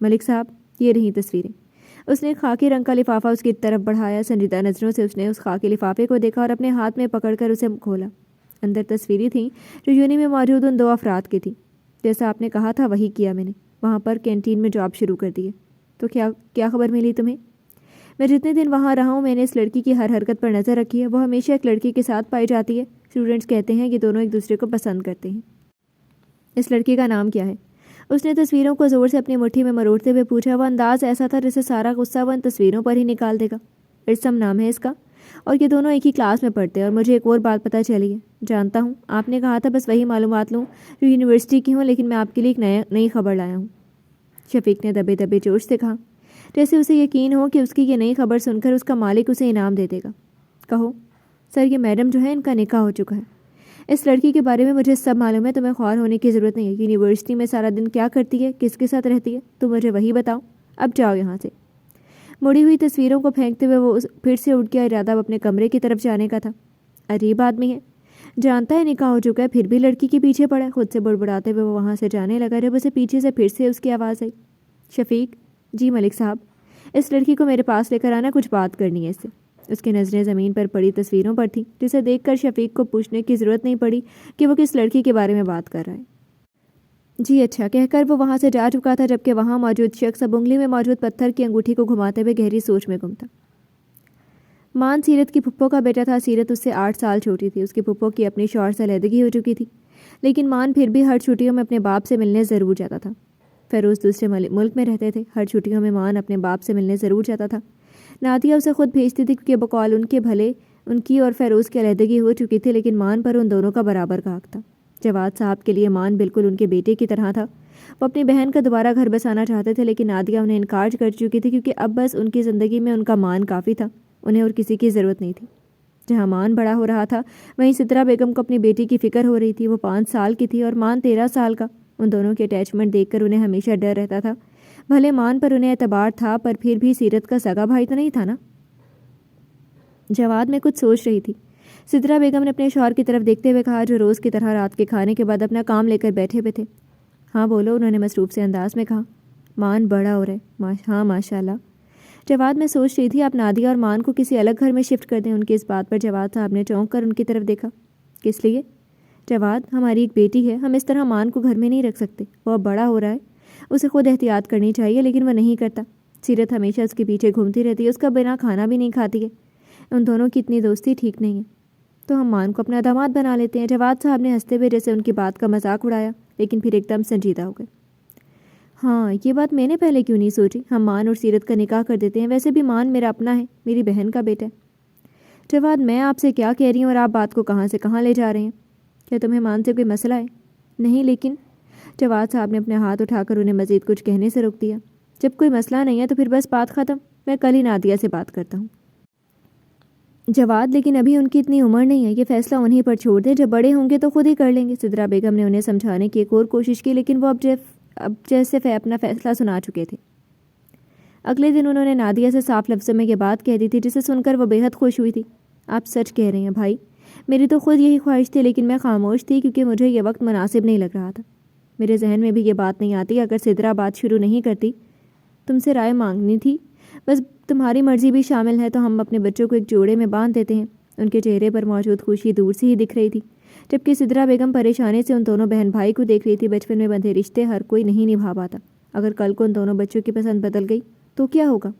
ملک صاحب یہ رہی تصویریں۔ اس نے خاکی رنگ کا لفافہ اس کی طرف بڑھایا۔ سنجیدہ نظروں سے اس نے اس خاکی لفافے کو دیکھا اور اپنے ہاتھ میں پکڑ کر اسے کھولا۔ اندر تصویریں تھیں جو یونی میں موجود ان 2 افراد کی تھیں۔ جیسا آپ نے کہا تھا وہی کیا میں نے، وہاں پر کینٹین میں جاب شروع کر دی ہے۔ تو کیا خبر ملی تمہیں؟ میں جتنے دن وہاں رہا ہوں میں نے اس لڑکی کی ہر حرکت پر نظر رکھی ہے۔ وہ ہمیشہ ایک لڑکی کے ساتھ پائی جاتی ہے۔ اسٹوڈنٹس کہتے ہیں کہ دونوں ایک دوسرے کو پسند کرتے ہیں۔ اس لڑکی کا نام کیا ہے؟ اس نے تصویروں کو زور سے اپنی مٹھی میں مروڑتے ہوئے پوچھا۔ وہ انداز ایسا تھا جیسے سارا غصہ وہ ان تصویروں پر ہی نکال دے گا۔ ارسم نام ہے اس کا، اور یہ دونوں ایک ہی کلاس میں پڑھتے ہیں۔ اور مجھے ایک اور بات پتہ چلی ہے۔ جانتا ہوں آپ نے کہا تھا بس وہی معلومات لوں جو یونیورسٹی کی ہوں، لیکن میں آپ کے لیے ایک نئی خبر لایا ہوں۔ شفیق نے دبے دبے جوش سے کہا، جیسے اسے یقین ہو کہ اس کی یہ نئی خبر سن کر اس کا مالک اسے انعام دے دے گا۔ کہو سر، یہ میڈم جو ہے ان کا نکاح ہو چکا ہے۔ اس لڑکی کے بارے میں مجھے سب معلوم ہے، تمہیں خوار ہونے کی ضرورت نہیں ہے۔ یونیورسٹی میں سارا دن کیا کرتی ہے، کس کے ساتھ رہتی ہے، تم مجھے وہی بتاؤ۔ اب جاؤ یہاں سے۔ مڑی ہوئی تصویروں کو پھینکتے ہوئے وہ پھر سے اٹھ گیا۔ ارادہ اب اپنے کمرے کی طرف جانے کا تھا۔ عجیب آدمی ہے، جانتا ہے نکاح ہو چکا ہے پھر بھی لڑکی کے پیچھے پڑا ہے۔ خود سے بڑبڑاتے ہوئے وہ وہاں سے جانے لگا جب اسے پیچھے سے پھر سے اس کی آواز آئی، شفیق جی ملک صاحب، اس لڑکی کو میرے پاس لے کر آنا، کچھ بات کرنی ہے اس سے۔ اس کی نظریں زمین پر پڑی تصویروں پر تھیں، جسے دیکھ کر شفیق کو پوچھنے کی ضرورت نہیں پڑی کہ وہ کس لڑکی کے بارے میں بات کر رہا ہے۔ جی اچھا کہہ کر وہ وہاں سے جا چکا تھا، جبکہ وہاں موجود شخص اب انگلی میں موجود پتھر کی انگوٹھی کو گھماتے ہوئے گہری سوچ میں گم تھا۔ مان سیرت کی پھپھو کا بیٹا تھا۔ سیرت اس سے 8 سال چھوٹی تھی۔ اس کی پھپھو کی اپنی شوہر سے علیحدگی ہو چکی تھی، لیکن مان پھر بھی ہر چھٹیوں میں اپنے باپ سے ملنے ضرور جاتا تھا۔ فیروز دوسرے ملک میں رہتے تھے۔ ہر چھٹیوں میں مان اپنے باپ سے ملنے ضرور جاتا تھا۔ نادیہ اسے خود بھیجتی تھی کیونکہ بقول ان کے بھلے ان کی اور فیروز کی علیحدگی ہو چکی تھی، لیکن مان پر ان دونوں کا برابر کا حق تھا۔ جواد صاحب کے لیے مان بالکل ان کے بیٹے کی طرح تھا۔ وہ اپنی بہن کا دوبارہ گھر بسانا چاہتے تھے، لیکن نادیہ انہیں انکار کر چکی تھی کیونکہ اب بس ان کی زندگی میں ان کا مان کافی تھا، انہیں اور کسی کی ضرورت نہیں تھی۔ جہاں مان بڑا ہو رہا تھا وہیں سترہ بیگم کو اپنی بیٹی کی فکر ہو رہی تھی۔ وہ 5 سال کی تھی اور مان 13 سال کا۔ ان دونوں کی اٹیچمنٹ دیکھ کر انہیں ہمیشہ ڈر رہتا تھا۔ بھلے مان پر انہیں اعتبار تھا، پر پھر بھی سیرت کا سگا بھائی تو نہیں تھا نا۔ جواد میں کچھ سوچ رہی تھی۔ سترہ بیگم نے اپنے شوہر کی طرف دیکھتے ہوئے کہا، جو روز کی طرح رات کے کھانے کے بعد اپنا کام لے کر بیٹھے ہوئے تھے۔ ہاں بولو، انہوں نے مصروف سے انداز میں کہا۔ مان بڑا ہو رہا ہے۔ ہاں ماشاء اللہ۔ جواد میں سوچ رہی تھی آپ نادیہ اور مان کو کسی الگ گھر میں شفٹ کر دیں۔ ان کی اس بات پر جواد صاحب نے چونک کر ان کی طرف دیکھا۔ کس لیے؟ جواد، ہماری ایک بیٹی ہے، ہم اس طرح مان کو گھر میں نہیں رکھ سکتے۔ وہ اب بڑا ہو رہا ہے، اسے خود احتیاط کرنی چاہیے، لیکن وہ نہیں کرتا۔ سیرت ہمیشہ اس کے پیچھے گھومتی رہتی ہے، اس کا بنا کھانا بھی نہیں کھاتی ہے۔ ان دونوں کی اتنی دوستی ٹھیک نہیں ہے، تو ہم مان کو اپنا داماد بنا لیتے ہیں۔ جواد صاحب نے ہنستے ہوئے جیسے ان کی بات کا مذاق اڑایا، لیکن پھر ایک دم سنجیدہ ہو گئے۔ ہاں، یہ بات میں نے پہلے کیوں نہیں سوچی۔ ہم مان اور سیرت کا نکاح کر دیتے ہیں، ویسے بھی مان میرا اپنا ہے، میری بہن کا بیٹا ہے۔ جواد، میں آپ سے کیا کہہ رہی ہوں اور آپ بات کو کہاں سے کہاں لے جا رہے ہیں؟ کیا تمہیں مان سے کوئی مسئلہ ہے؟ نہیں، لیکن جواد صاحب نے اپنے ہاتھ اٹھا کر انہیں مزید کچھ کہنے سے روک دیا۔ جب کوئی مسئلہ نہیں ہے تو پھر بس بات ختم، میں کل ہی نادیہ سے بات کرتا ہوں۔ جواد، لیکن ابھی ان کی اتنی عمر نہیں ہے، یہ فیصلہ انہیں پر چھوڑ دیں، جب بڑے ہوں گے تو خود ہی کر لیں گے۔ سترہ بیگم نے انہیں سمجھانے کی ایک اور کوشش کی، لیکن وہ اب جیسے اپنا فیصلہ سنا چکے تھے۔ اگلے دن انہوں نے نادیہ سے صاف لفظوں میں یہ بات کہہ دی تھی جسے سن کر وہ بے حد خوش ہوئی تھی۔ آپ سچ کہہ رہے ہیں بھائی، میری تو خود یہی خواہش تھی، لیکن میں خاموش تھی کیونکہ مجھے یہ وقت مناسب نہیں لگ رہا تھا۔ میرے ذہن میں بھی یہ بات نہیں آتی، اگر سترہ بات شروع نہیں کرتی، تم سے رائے مانگنی تھی، بس تمہاری مرضی بھی شامل ہے تو ہم اپنے بچوں کو ایک جوڑے میں باندھ دیتے ہیں۔ ان کے چہرے پر موجود خوشی دور سے ہی دکھ رہی تھی، جبکہ سترہ بیگم پریشانی سے ان دونوں بہن بھائی کو دیکھ رہی تھی۔ بچپن میں بندھے رشتے ہر کوئی نہیں نبھا پاتا، اگر کل کو ان دونوں بچوں کی پسند بدل گئی تو کیا ہوگا؟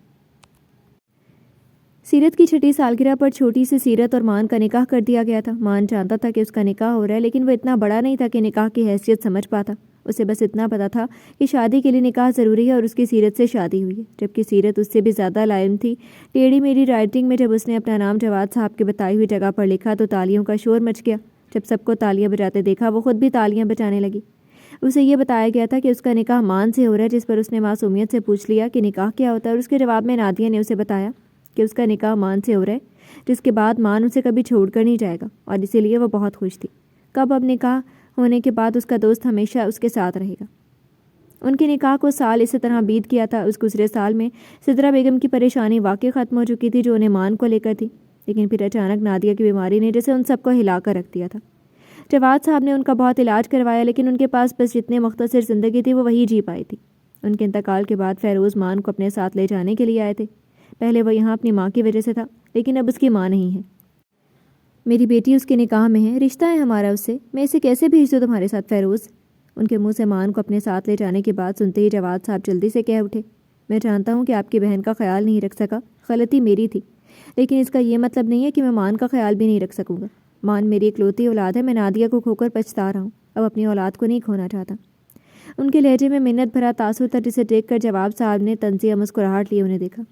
سیرت کی 6 سالگرہ پر چھوٹی سی سیرت اور مان کا نکاح کر دیا گیا تھا۔ مان جانتا تھا کہ اس کا نکاح ہو رہا ہے، لیکن وہ اتنا بڑا نہیں تھا کہ نکاح کی حیثیت سمجھ پاتا۔ اسے بس اتنا پتا تھا کہ شادی کے لیے نکاح ضروری ہے اور اس کی سیرت سے شادی ہوئی ہے، جبکہ سیرت اس سے بھی زیادہ لائم تھی۔ ٹیڑھی میری رائٹنگ میں جب اس نے اپنا نام جواد صاحب کے بتائی ہوئی جگہ پر لکھا تو تالیوں کا شور مچ گیا۔ جب سب کو تالیاں بجاتے دیکھا وہ خود بھی تالیاں بجانے لگی۔ اسے یہ بتایا گیا تھا کہ اس کا نکاح مان سے ہو رہا ہے، جس پر اس نے معصومیت سے پوچھ لیا کہ نکاح کیا ہوتا ہے، اور اس کے جواب میں نادیہ نے اسے بتایا کہ اس کا نکاح مان سے ہو رہا ہے، جس کے بعد مان اسے کبھی چھوڑ کر نہیں جائے گا، اور اسی لیے وہ بہت خوش تھی۔ کب اب نکاح ہونے کے بعد اس کا دوست ہمیشہ اس کے ساتھ رہے گا۔ ان کے نکاح کو سال اسی طرح بیت گیا تھا۔ اس گزرے سال میں سترہ بیگم کی پریشانی واقعی ختم ہو چکی تھی جو انہیں مان کو لے کر تھی، لیکن پھر اچانک نادیہ کی بیماری نے جیسے ان سب کو ہلا کر رکھ دیا تھا۔ جواد صاحب نے ان کا بہت علاج کروایا، لیکن ان کے پاس بس جتنے مختصر زندگی تھی وہ وہی جی پائی تھی۔ ان کے انتقال کے بعد فیروز مان کو اپنے ساتھ لے جانے کے لیے آئے تھے۔ پہلے وہ یہاں اپنی ماں کی وجہ سے تھا، لیکن اب اس کی ماں نہیں ہے۔ میری بیٹی اس کے نکاح میں ہے، رشتہ ہے ہمارا اس سے، میں اسے کیسے بھیج دوں تمہارے ساتھ فیروز؟ ان کے منہ سے مان کو اپنے ساتھ لے جانے کی بات سنتے ہی جواد صاحب جلدی سے کہہ اٹھے، میں جانتا ہوں کہ آپ کی بہن کا خیال نہیں رکھ سکا، غلطی میری تھی، لیکن اس کا یہ مطلب نہیں ہے کہ میں مان کا خیال بھی نہیں رکھ سکوں گا۔ مان میری اکلوتی اولاد ہے، میں نادیہ کو کھو کر پچھتا رہا ہوں، اب اپنی اولاد کو نہیں کھونا چاہتا۔ ان کے لہجے میں منت بھرا تاثر تھا، جسے دیکھ کر جواب صاحب نے طنزیہ مسکراہٹ لیے انہیں دیکھا۔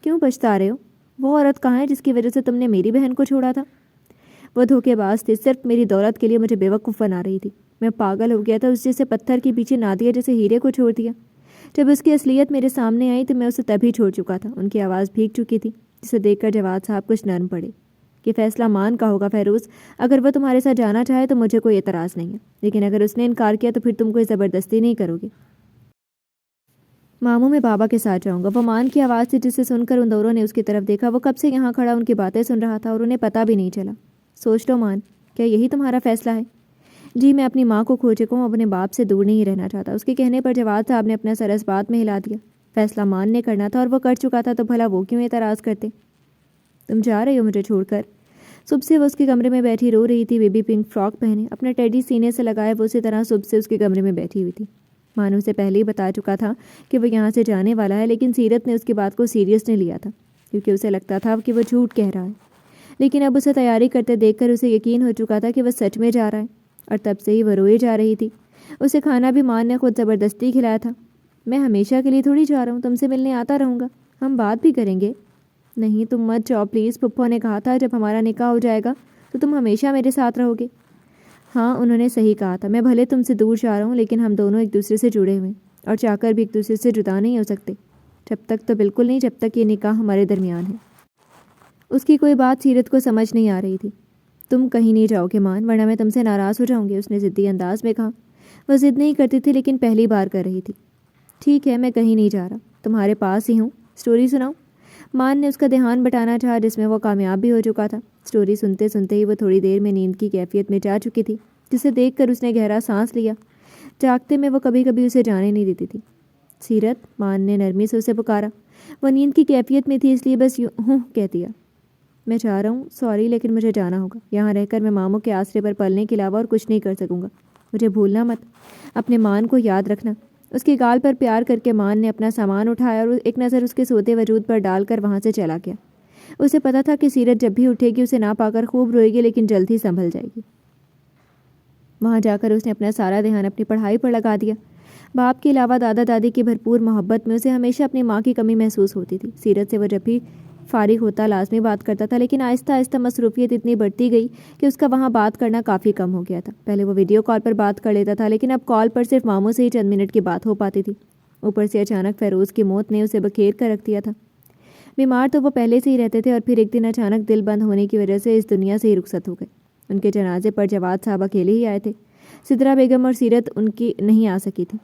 کیوں پچھتا رہے ہو؟ وہ عورت کہاں ہے جس کی وجہ سے تم نے میری بہن کو چھوڑا تھا؟ وہ دھوکے باز تھی، صرف میری دولت کے لیے مجھے بیوقوف بنا رہی تھی۔ میں پاگل ہو گیا تھا، اس جیسے پتھر کے پیچھے نادیہ جیسے ہیرے کو چھوڑ دیا۔ جب اس کی اصلیت میرے سامنے آئی تو میں اسے تبھی چھوڑ چکا تھا۔ ان کی آواز بھیگ چکی تھی، جسے دیکھ کر جواد صاحب کچھ نرم پڑے۔ یہ فیصلہ مان کا ہوگا فیروز، اگر وہ تمہارے ساتھ جانا چاہے تو مجھے کوئی اعتراض نہیں ہے، لیکن اگر اس نے انکار کیا تو پھر تم کوئی زبردستی نہیں کرو گے۔ ماموں میں بابا کے ساتھ جاؤں گا، وہ مان کی آواز تھی، جسے سن کر ان دونوں نے اس کی طرف دیکھا۔ وہ کب سے یہاں کھڑا ان کی باتیں سن رہا تھا اور انہیں پتہ بھی نہیں چلا۔ سوچ لو مان، کیا یہی تمہارا فیصلہ ہے؟ جی، میں اپنی ماں کو کھو چکا ہوں، اپنے باپ سے دور نہیں رہنا چاہتا۔ اس کے کہنے پر جواد صاحب نے اپنا سر اس بات میں ہلا دیا۔ فیصلہ مان نے کرنا تھا اور وہ کر چکا تھا، تو بھلا وہ کیوں اعتراض کرتے؟ تم جا رہی ہو مجھے چھوڑ کر؟ صبح سے وہ اس کے کمرے میں بیٹھی رو رہی تھی، بیبی پنک فراک پہنے، اپنا ٹیڈی سینے سے لگائے وہ اسی طرح صبح سے اس کے کمرے میں بیٹھی ہوئی تھی۔ مانو سے پہلے ہی بتا چکا تھا کہ وہ یہاں سے جانے والا ہے، لیکن سیرت نے اس کی بات کو سیریس نہیں لیا تھا، کیونکہ اسے لگتا تھا کہ وہ جھوٹ کہہ رہا ہے۔ لیکن اب اسے تیاری کرتے دیکھ کر اسے یقین ہو چکا تھا کہ وہ سچ میں جا رہا ہے، اور تب سے ہی وہ روئے جا رہی تھی۔ اسے کھانا بھی مان نے خود زبردستی کھلایا تھا۔ میں ہمیشہ کے لیے تھوڑی جا رہا ہوں، تم سے ملنے آتا رہوں گا، ہم بات بھی کریں گے۔ نہیں، تم مت جاؤ پلیز، پھپھو نے کہا تھا جب ہمارا نکاح ہو جائے گا تو تم ہمیشہ میرے ساتھ رہو گے۔ ہاں، انہوں نے صحیح کہا تھا، میں بھلے تم سے دور جا رہا ہوں، لیکن ہم دونوں ایک دوسرے سے جڑے ہوئے ہیں، اور چاہ کر بھی ایک دوسرے سے جدا نہیں ہو سکتے۔ جب تک تو بالکل نہیں، جب تک یہ نکاح ہمارے درمیان ہے۔ اس کی کوئی بات سیرت کو سمجھ نہیں آ رہی تھی۔ تم کہیں نہیں جاؤ گے مان، ورنہ میں تم سے ناراض ہو جاؤں گی، اس نے ضدی انداز میں کہا۔ وہ ضد نہیں کرتی تھی، لیکن پہلی بار کر رہی تھی۔ ٹھیک ہے، میں کہیں نہیں جا رہا، تمہارے پاس ہی ہوں، سٹوری سناؤں؟ مان نے اس کا دھیان بٹانا چاہا، جس میں وہ کامیاب بھی ہو چکا تھا۔ سٹوری سنتے سنتے ہی وہ تھوڑی دیر میں نیند کی کیفیت میں جا چکی تھی، جسے دیکھ کر اس نے گہرا سانس لیا۔ جاگتے میں وہ کبھی کبھی اسے جانے نہیں دیتی تھی۔ سیرت، مان نے نرمی سے اسے پکارا۔ وہ نیند کی کیفیت میں تھی، اس لیے بس یوں ہوں کہہ دیا۔ میں چاہ رہا ہوں، سوری، لیکن مجھے جانا ہوگا۔ یہاں رہ کر میں ماموں کے آسرے پر پلنے کے علاوہ اور کچھ نہیں کر سکوں گا۔ مجھے بھولنا مت، اپنے مان کو یاد رکھنا۔ اس کی گال پر پیار کر کے مان نے اپنا سامان اٹھایا اور ایک نظر اس کے سوتے وجود پر ڈال کر وہاں سے چلا گیا۔ اسے پتا تھا کہ سیرت جب بھی اٹھے گی اسے نہ پا کر خوب روئے گی، لیکن جلد ہی سنبھل جائے گی۔ وہاں جا کر اس نے اپنا سارا دھیان اپنی پڑھائی پر لگا دیا۔ باپ کے علاوہ دادا دادی کی بھرپور محبت میں اسے ہمیشہ اپنی ماں کی کمی محسوس ہوتی تھی۔ سیرت سے وہ جب بھی فارغ ہوتا لازمی بات کرتا تھا، لیکن آہستہ آہستہ مصروفیت اتنی بڑھتی گئی کہ اس کا وہاں بات کرنا کافی کم ہو گیا تھا۔ پہلے وہ ویڈیو کال پر بات کر لیتا تھا، لیکن اب کال پر صرف ماموں سے ہی چند منٹ کی بات ہو پاتی تھی۔ اوپر سے اچانک فیروز کی موت نے اسے بکھیر کر رکھ دیا تھا۔ بیمار تو وہ پہلے سے ہی رہتے تھے، اور پھر ایک دن اچانک دل بند ہونے کی وجہ سے اس دنیا سے ہی رخصت ہو گئے۔ ان کے جنازے پر جواد صاحب اکیلے ہی آئے تھے۔ سدرا بیگم اور سیرت ان کی نہیں آ سکی تھی۔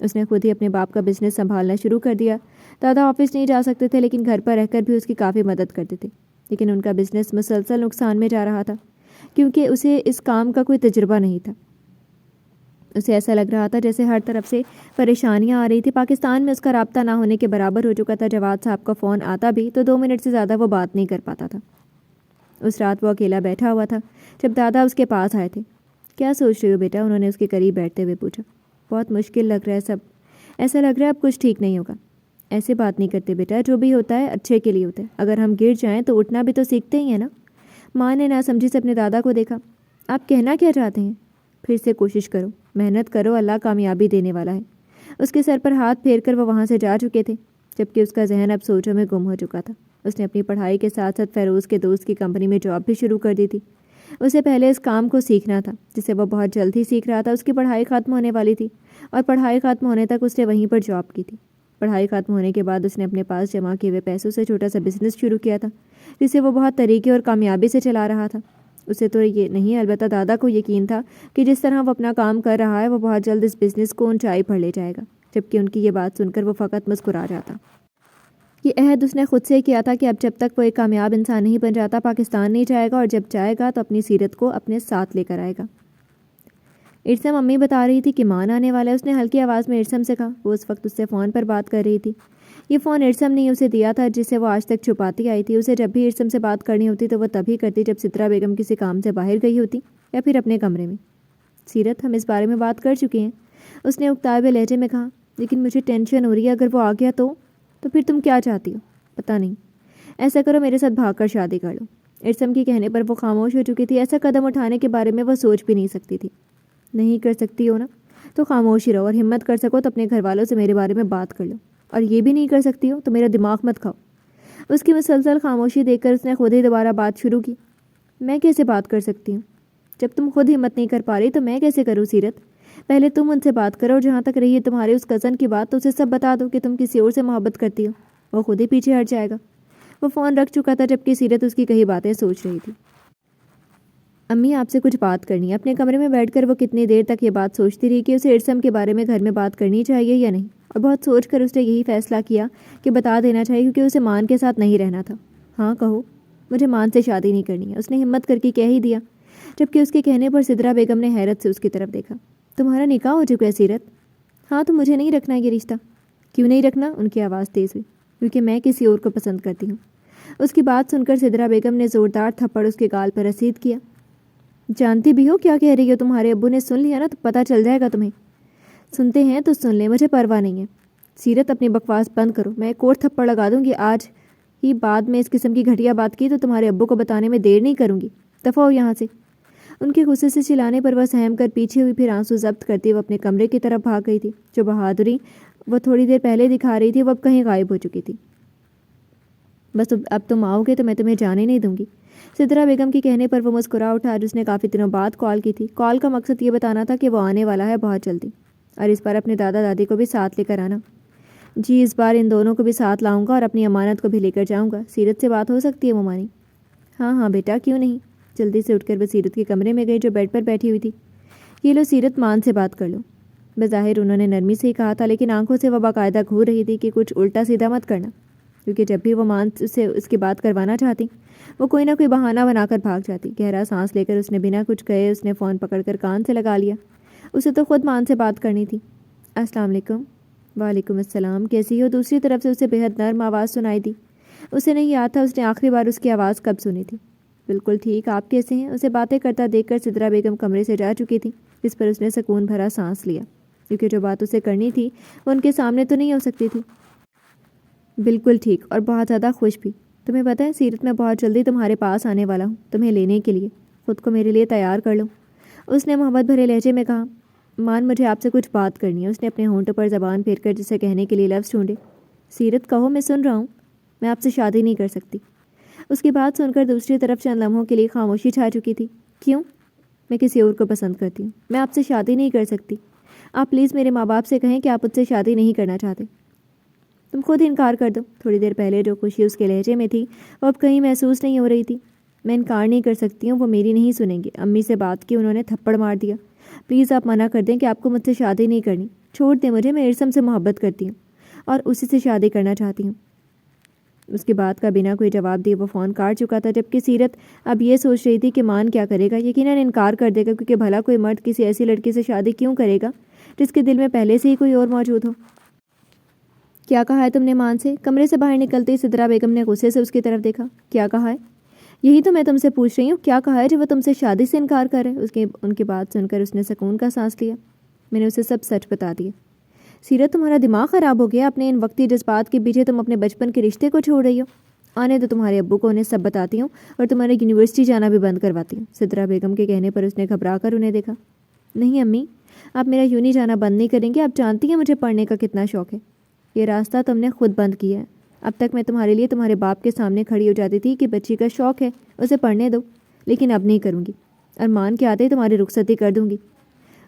اس نے خود ہی اپنے باپ کا بزنس سنبھالنا شروع کر دیا۔ دادا آفس نہیں جا سکتے تھے، لیکن گھر پر رہ کر بھی اس کی کافی مدد کرتے تھے، لیکن ان کا بزنس مسلسل نقصان میں جا رہا تھا، کیونکہ اسے اس کام کا کوئی تجربہ نہیں تھا۔ اسے ایسا لگ رہا تھا جیسے ہر طرف سے پریشانیاں آ رہی تھی۔ پاکستان میں اس کا رابطہ نہ ہونے کے برابر ہو چکا تھا۔ جواد صاحب کا فون آتا بھی تو 2 منٹ سے زیادہ وہ بات نہیں کر پاتا تھا۔ اس رات وہ اکیلا بیٹھا ہوا تھا جب دادا اس کے پاس آئے تھے۔ کیا سوچ رہی ہو بیٹا؟ انہوں نے اس کے قریب بیٹھتے ہوئے پوچھا۔ بہت مشکل لگ رہا ہے سب، ایسا لگ رہا ہے اب کچھ ٹھیک نہیں ہوگا۔ ایسے بات نہیں کرتے بیٹا، جو بھی ہوتا ہے اچھے کے لیے ہوتا ہے۔ اگر ہم گر جائیں تو اٹھنا بھی تو سیکھتے ہی ہیں نا۔ ماں نے ناسمجھی سے اپنے دادا کو دیکھا۔ آپ کہنا کیا چاہتے ہیں؟ پھر سے کوشش کرو، محنت کرو، اللہ کامیابی دینے والا ہے۔ اس کے سر پر ہاتھ پھیر کر وہ وہاں سے جا چکے تھے، جبکہ اس کا ذہن اب سوچوں میں گم ہو چکا تھا۔ اس نے اپنی پڑھائی کے ساتھ ساتھ فیروز کے دوست کی کمپنی میں جاب بھی شروع کر دی تھی۔ اسے پہلے اس کام کو سیکھنا تھا، جسے وہ بہت جلد ہی سیکھ رہا تھا۔ اس کی پڑھائی ختم ہونے والی تھی، اور پڑھائی ختم ہونے تک اس نے وہیں پر جاب کی تھی۔ پڑھائی ختم ہونے کے بعد اس نے اپنے پاس جمع کیے ہوئے پیسوں سے چھوٹا سا بزنس شروع کیا تھا، جسے وہ بہت طریقے اور کامیابی سے چلا رہا تھا۔ اسے تو یہ نہیں، البتہ دادا کو یقین تھا کہ جس طرح وہ اپنا کام کر رہا ہے وہ بہت جلد اس بزنس کو اونچائی پر لے جائے گا، جبکہ ان کی یہ بات سن کر وہ فقط مسکرا جاتا۔ یہ عہد اس نے خود سے کیا تھا کہ اب جب تک وہ ایک کامیاب انسان نہیں بن جاتا پاکستان نہیں جائے گا، اور جب جائے گا تو اپنی سیرت کو اپنے ساتھ لے کر آئے گا۔ ارسم امی بتا رہی تھی کہ مان آنے والا ہے، اس نے ہلکی آواز میں ارسم سے کہا۔ وہ اس وقت اس سے فون پر بات کر رہی تھی۔ یہ فون ارسم نے اسے دیا تھا جسے وہ آج تک چھپاتی آئی تھی۔ اسے جب بھی ارسم سے بات کرنی ہوتی تو وہ تبھی کرتی جب سترہ بیگم کسی کام سے باہر گئی ہوتی یا پھر اپنے کمرے میں۔ سیرت، ہم اس بارے میں بات کر چکے ہیں، اس نے اکتائے لہجے میں کہا، لیکن مجھے ٹینشن ہو رہی ہے، اگر وہ آ گیا تو پھر تم کیا چاہتی ہو؟ پتہ نہیں، ایسا کرو میرے ساتھ بھاگ کر شادی کر لو۔ ارسم کے کہنے پر وہ خاموش ہو چکی تھی۔ ایسا قدم اٹھانے کے بارے میں وہ سوچ بھی نہیں سکتی تھی۔ نہیں کر سکتی ہو نا، تو خاموش ہی رہو، اور ہمت کر سکو تو اپنے گھر والوں سے میرے بارے میں بات کر لو، اور یہ بھی نہیں کر سکتی ہو تو میرا دماغ مت کھاؤ۔ اس کی مسلسل خاموشی دیکھ کر اس نے خود ہی دوبارہ بات شروع کی۔ میں کیسے بات کر سکتی ہوں؟ جب تم خود ہمت نہیں کر پا رہی تو میں کیسے کروں سیرت؟ پہلے تم ان سے بات کرو، اور جہاں تک رہی ہے تمہارے اس کزن کی بات، تو اسے سب بتا دو کہ تم کسی اور سے محبت کرتی ہو، وہ خود ہی پیچھے ہٹ جائے گا۔ وہ فون رکھ چکا تھا جبکہ سیرت اس کی کئی باتیں سوچ رہی تھی۔ امی، آپ سے کچھ بات کرنی ہے۔ اپنے کمرے میں بیٹھ کر وہ کتنی دیر تک یہ بات سوچتی رہی کہ اسے ارسم کے بارے میں گھر میں بات کرنی چاہیے یا نہیں، اور بہت سوچ کر اس نے یہی فیصلہ کیا کہ بتا دینا چاہیے، کیونکہ اسے مان کے ساتھ نہیں رہنا تھا۔ ہاں کہو۔ مجھے مان سے شادی نہیں کرنی ہے، اس نے ہمت کر کے کہہ ہی دیا، جبکہ اس کے کہنے پر سدرا بیگم نے حیرت سے اس کی طرف دیکھا۔ تمہارا نکاح ہو چکا ہے سیرت؟ ہاں، تو مجھے نہیں رکھنا یہ رشتہ۔ کیوں نہیں رکھنا؟ ان کی آواز تیز ہوئی۔ کیونکہ میں کسی اور کو پسند کرتی ہوں۔ اس کی بات سن کر سدرا بیگم نے زوردار تھپڑ اس کے گال پر رسید کیا۔ جانتی بھی ہو کیا کہہ رہی ہو؟ تمہارے ابو نے سن لیا نا تو پتہ چل جائے گا تمہیں۔ سنتے ہیں تو سن لیں، مجھے پرواہ نہیں ہے۔ سیرت، اپنی بکواس بند کرو، میں ایک اور تھپڑ لگا دوں گی آج ہی، بعد میں اس قسم کی گھٹیا بات کی تو تمہارے ابو کو بتانے میں دیر نہیں کروں گی، دفعہ ہو یہاں سے۔ ان کے غصے سے چلانے پر وہ سہم کر پیچھے ہوئی، پھر آنسو ضبط کرتی وہ اپنے کمرے کی طرف بھاگ گئی تھی۔ جو بہادری وہ تھوڑی دیر پہلے دکھا رہی تھی وہ اب کہیں غائب ہو چکی تھی۔ بس اب تم آؤ گے تو میں تمہیں جانے نہیں دوں گی۔ سدرا بیگم کے کہنے پر وہ مسکرا اٹھا، جس نے کافی دنوں بعد کال کی تھی۔ کال کا مقصد یہ بتانا تھا کہ وہ آنے والا ہے بہت جلدی، اور اس بار اپنے دادا دادی کو بھی ساتھ لے کر آنا۔ جی، اس بار ان دونوں کو بھی ساتھ لاؤں گا اور اپنی امانت کو بھی لے کر جاؤں گا۔ سیرت سے بات ہو سکتی ہے ممانی؟ ہاں ہاں بیٹا، کیوں نہیں۔ جلدی سے اٹھ کر وہ سیرت کے کمرے میں گئی جو بیڈ پر بیٹھی ہوئی تھی۔ یہ لو سیرت، مان سے بات کر لو۔ بظاہر انہوں نے نرمی سے ہی کہا تھا، لیکن آنکھوں سے وہ باقاعدہ گھور رہی تھی کہ کچھ الٹا سیدھا مت کرنا، کیونکہ جب بھی وہ مان سے اس کی بات کروانا چاہتی وہ کوئی نہ کوئی بہانہ بنا کر بھاگ جاتی۔ گہرا سانس لے کر اس نے بنا کچھ کہے اس نے فون پکڑ کر کان سے لگا لیا۔ اسے تو خود مان سے بات کرنی تھی۔ السلام علیکم۔ وعلیکم السلام، کیسی ہو؟ دوسری طرف سے اسے بےحد نرم آواز سنائی دی۔ اسے نہیں یاد تھا اس نے آخری بار اس کی آواز کب سنی تھی۔ بالکل ٹھیک، آپ کیسے ہیں؟ اسے باتیں کرتا دیکھ کر سدرا بیگم کمرے سے جا چکی تھی، جس پر اس نے سکون بھرا سانس لیا، کیونکہ جو بات اسے کرنی تھی وہ ان کے سامنے تو نہیں ہو سکتی تھی۔ بالکل ٹھیک، اور بہت زیادہ خوش بھی۔ تمہیں پتہ ہے سیرت، میں بہت جلدی تمہارے پاس آنے والا ہوں تمہیں لینے کے لیے، خود کو میرے لیے تیار کر لو، اس نے محبت بھرے لہجے میں کہا۔ مان، مجھے آپ سے کچھ بات کرنی ہے، اس نے اپنے ہونٹوں پر زبان پھیر کر جسے کہنے کے لیے لفظ ڈھونڈے۔ سیرت، کہو، میں سن رہا ہوں۔ میں آپ سے شادی نہیں کر سکتی۔ اس کی بات سن کر دوسری طرف چند لمحوں کے لیے خاموشی چھا چکی تھی۔ کیوں؟ میں کسی اور کو پسند کرتی ہوں، میں آپ سے شادی نہیں کر سکتی۔ آپ پلیز میرے ماں باپ سے کہیں کہ آپ مجھ سے شادی نہیں کرنا چاہتے۔ تم خود انکار کر دو۔ تھوڑی دیر پہلے جو خوشی اس کے لہجے میں تھی وہ اب کہیں محسوس نہیں ہو رہی تھی۔ میں انکار نہیں کر سکتی ہوں، وہ میری نہیں سنیں گے۔ امی سے بات کی، انہوں نے تھپڑ مار دیا۔ پلیز آپ منع کر دیں کہ آپ کو مجھ سے شادی نہیں کرنی، چھوڑ دیں مجھے، میں ارسم سے محبت کرتی ہوں اور اسی سے شادی کرنا چاہتی ہوں۔ اس کی بات کا بنا کوئی جواب دیے وہ فون کاٹ چکا تھا، جبکہ سیرت اب یہ سوچ رہی تھی کہ مان کیا کرے گا۔ یقیناً انکار کر دے گا، کیونکہ بھلا کوئی مرد کسی ایسی لڑکی سے شادی کیوں کرے گا جس کے دل میں پہلے سے ہی کوئی اور موجود ہو۔ کیا کہا ہے تم نے مان سے؟ کمرے سے باہر نکلتے ہی سدرا بیگم نے غصے سے اس کی طرف دیکھا۔ کیا کہا ہے؟ یہی تو میں تم سے پوچھ رہی ہوں، کیا کہا ہے جو وہ تم سے شادی سے انکار کر رہے؟ ان کی بات سن کر اس نے سکون کا سانس لیا۔ میں نے اسے سب سچ بتا دیا۔ سیرت، تمہارا دماغ خراب ہو گیا، اپنے ان وقتی جذبات کے پیچھے تم اپنے بچپن کے رشتے کو چھوڑ رہی ہو۔ آنے تو تمہارے ابو کو انہیں سب بتاتی ہوں اور تمہارے یونیورسٹی جانا بھی بند کرواتی ہوں۔ سدرا بیگم کے کہنے پر اس نے گھبرا کر انہیں دیکھا۔ نہیں امی، آپ میرا یونی جانا بند نہیں کریں گے، آپ جانتی ہیں مجھے پڑھنے کا کتنا شوق ہے۔ یہ راستہ تم نے خود بند کیا ہے۔ اب تک میں تمہارے لیے تمہارے باپ کے سامنے کھڑی ہو جاتی تھی کہ بچی کا شوق ہے، اسے پڑھنے دو، لیکن اب نہیں کروں گی، اور مان کے آتے ہی تمہاری رخصتی کر دوں گی۔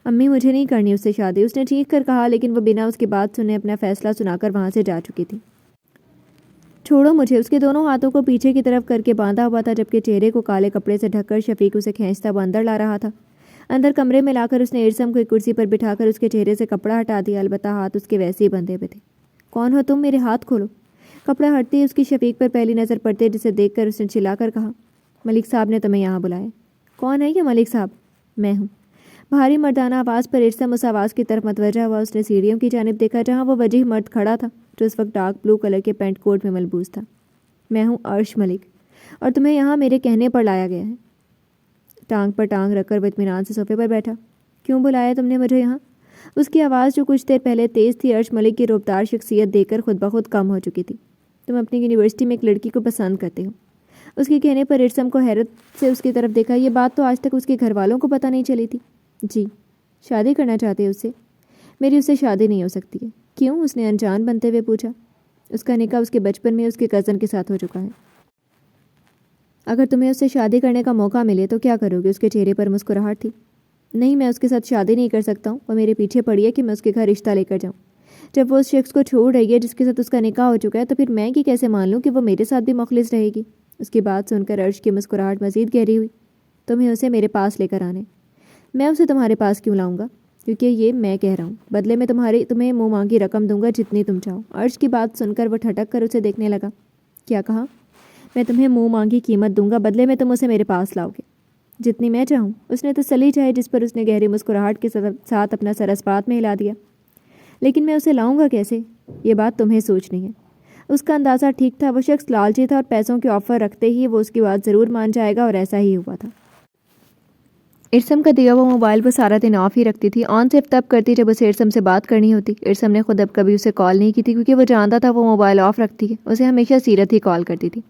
امی، مجھے نہیں کرنی اس سے شادی، اس نے چیخ کر کہا، لیکن وہ بنا اس کی بات سنے اپنا فیصلہ سنا کر وہاں سے جا چکی تھی۔ چھوڑو مجھے، اس کے دونوں ہاتھوں کو پیچھے کی طرف کر کے باندھا ہوا تھا، جبکہ چہرے کو کالے کپڑے سے ڈھک کر شفیق اسے کھینچتا وہ اندر لا رہا تھا۔ اندر کمرے میں لا کر اس نے ارسم کو ایک کرسی پر بٹھا کر اس کے چہرے سے کپڑا ہٹا دیا، البتہ ہاتھ اس کے ویسے ہی بندھے ہوئے تھے۔ کون ہو تم؟ میرے ہاتھ کھولو۔ کپڑا ہٹتے ہی اس کی شفیق پر پہلی نظر پڑتے جسے دیکھ کر اس نے چلا کر کہا، ملک صاحب نے تمہیں یہاں بلایا۔ کون ہے یہ ملک صاحب؟ میں ہوں۔ بھاری مردانہ آواز پر ارسم اس آواز کی طرف متوجہ ہوا۔ اس نے سیڑھیوں کی جانب دیکھا جہاں وہ وجیح مرد کھڑا تھا جو اس وقت ڈارک بلو کلر کے پینٹ کوٹ میں ملبوس تھا۔ میں ہوں عرش ملک اور تمہیں یہاں میرے کہنے پر لایا گیا ہے۔ ٹانگ پر ٹانگ رکھ کر وہ اطمینان سے صوفے پر بیٹھا۔ کیوں بلایا تم نے مجھے یہاں؟ اس کی آواز جو کچھ دیر پہلے تیز تھی عرش ملک کی روبدار شخصیت دیکھ کر خود بخود کم ہو چکی تھی۔ تم اپنی یونیورسٹی میں ایک لڑکی کو پسند کرتے ہو۔ اس کے کہنے پر ارسم کو حیرت سے اس کی طرف دیکھا۔ یہ بات تو آج تک اس کے گھر والوں کو پتہ نہیں چلی تھی۔ جی، شادی کرنا چاہتے ہیں اس سے؟ میری اس سے شادی نہیں ہو سکتی ہے۔ کیوں؟ اس نے انجان بنتے ہوئے پوچھا۔ اس کا نکاح اس کے بچپن میں اس کے کزن کے ساتھ ہو چکا ہے۔ اگر تمہیں اس سے شادی کرنے کا موقع ملے تو کیا کرو گے؟ اس کے چہرے پر مسکراہٹ تھی۔ نہیں، میں اس کے ساتھ شادی نہیں کر سکتا ہوں۔ وہ میرے پیچھے پڑی ہے کہ میں اس کے گھر رشتہ لے کر جاؤں۔ جب وہ اس شخص کو چھوڑ رہی ہے جس کے ساتھ اس کا نکاح ہو چکا ہے تو پھر میں یہ کیسے مان لوں کہ وہ میرے ساتھ بھی مخلص رہے گی؟ اس کی بات سن کر عرش کی مسکراہٹ مزید گہری ہوئی۔ تمہیں اسے میرے پاس لے کر آنے۔ میں اسے تمہارے پاس کیوں لاؤں گا؟ کیونکہ یہ میں کہہ رہا ہوں۔ بدلے میں تمہیں منہ مانگی رقم دوں گا جتنی تم چاہو۔ عرش کی بات سن کر وہ ٹھٹک کر اسے دیکھنے لگا۔ کیا کہا؟ میں تمہیں منہ مانگی قیمت دوں گا، بدلے میں تم اسے میرے پاس لاؤ گے؟ جتنی میں چاہوں۔ اس نے تسلی چاہی جس پر اس نے گہری مسکراہٹ کے ساتھ اپنا سر اس بات میں ہلا دیا۔ لیکن میں اسے لاؤں گا کیسے؟ یہ بات تمہیں سوچنی ہے۔ اس کا اندازہ ٹھیک تھا۔ وہ شخص لالچی تھا اور پیسوں کے آفر رکھتے ہی وہ اس کی بات ضرور مان جائے گا، اور ایسا ہی ہوا تھا۔ ارسم کا دیا ہوا موبائل وہ سارا دن آف ہی رکھتی تھی۔ آن صرف تب کرتی جب اسے ارسم سے بات کرنی ہوتی۔ ارسم نے خود اب کبھی اسے کال نہیں کی تھی کیونکہ وہ جانتا تھا وہ موبائل آف رکھتی ہے۔ اسے ہمیشہ سیرت ہی کال کرتی تھی۔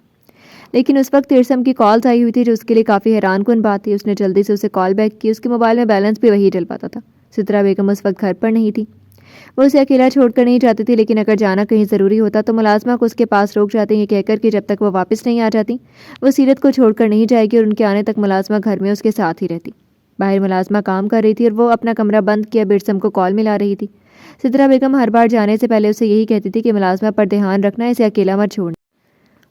لیکن اس وقت ارسم کی کالز آئی ہوئی تھی جو اس کے لیے کافی حیران کن بات تھی۔ اس نے جلدی سے اسے کال بیک کی۔ اس کے موبائل میں بیلنس بھی وہی ڈل پاتا تھا۔ سترہ بیگم اس وقت گھر پر نہیں تھی۔ وہ اسے اکیلا چھوڑ کر نہیں جاتی تھی، لیکن اگر جانا کہیں ضروری ہوتا تو ملازمہ کو اس کے پاس روک جاتے یہ کہہ کر کہ جب تک وہ واپس نہیں آ جاتی وہ سیرت کو چھوڑ کر نہیں جائے گی، اور ان کے آنے تک ملازمہ گھر میں اس کے ساتھ ہی رہتی۔ باہر ملازمہ کام کر رہی تھی اور وہ اپنا کمرہ بند کیا ارسم کو کال ملا رہی تھی۔ سترہ بیگم ہر بار جانے سے پہلے اسے یہی کہتی تھی کہ ملازمہ پر دھیان رکھنا، اسے اکیلا مت چھوڑنا،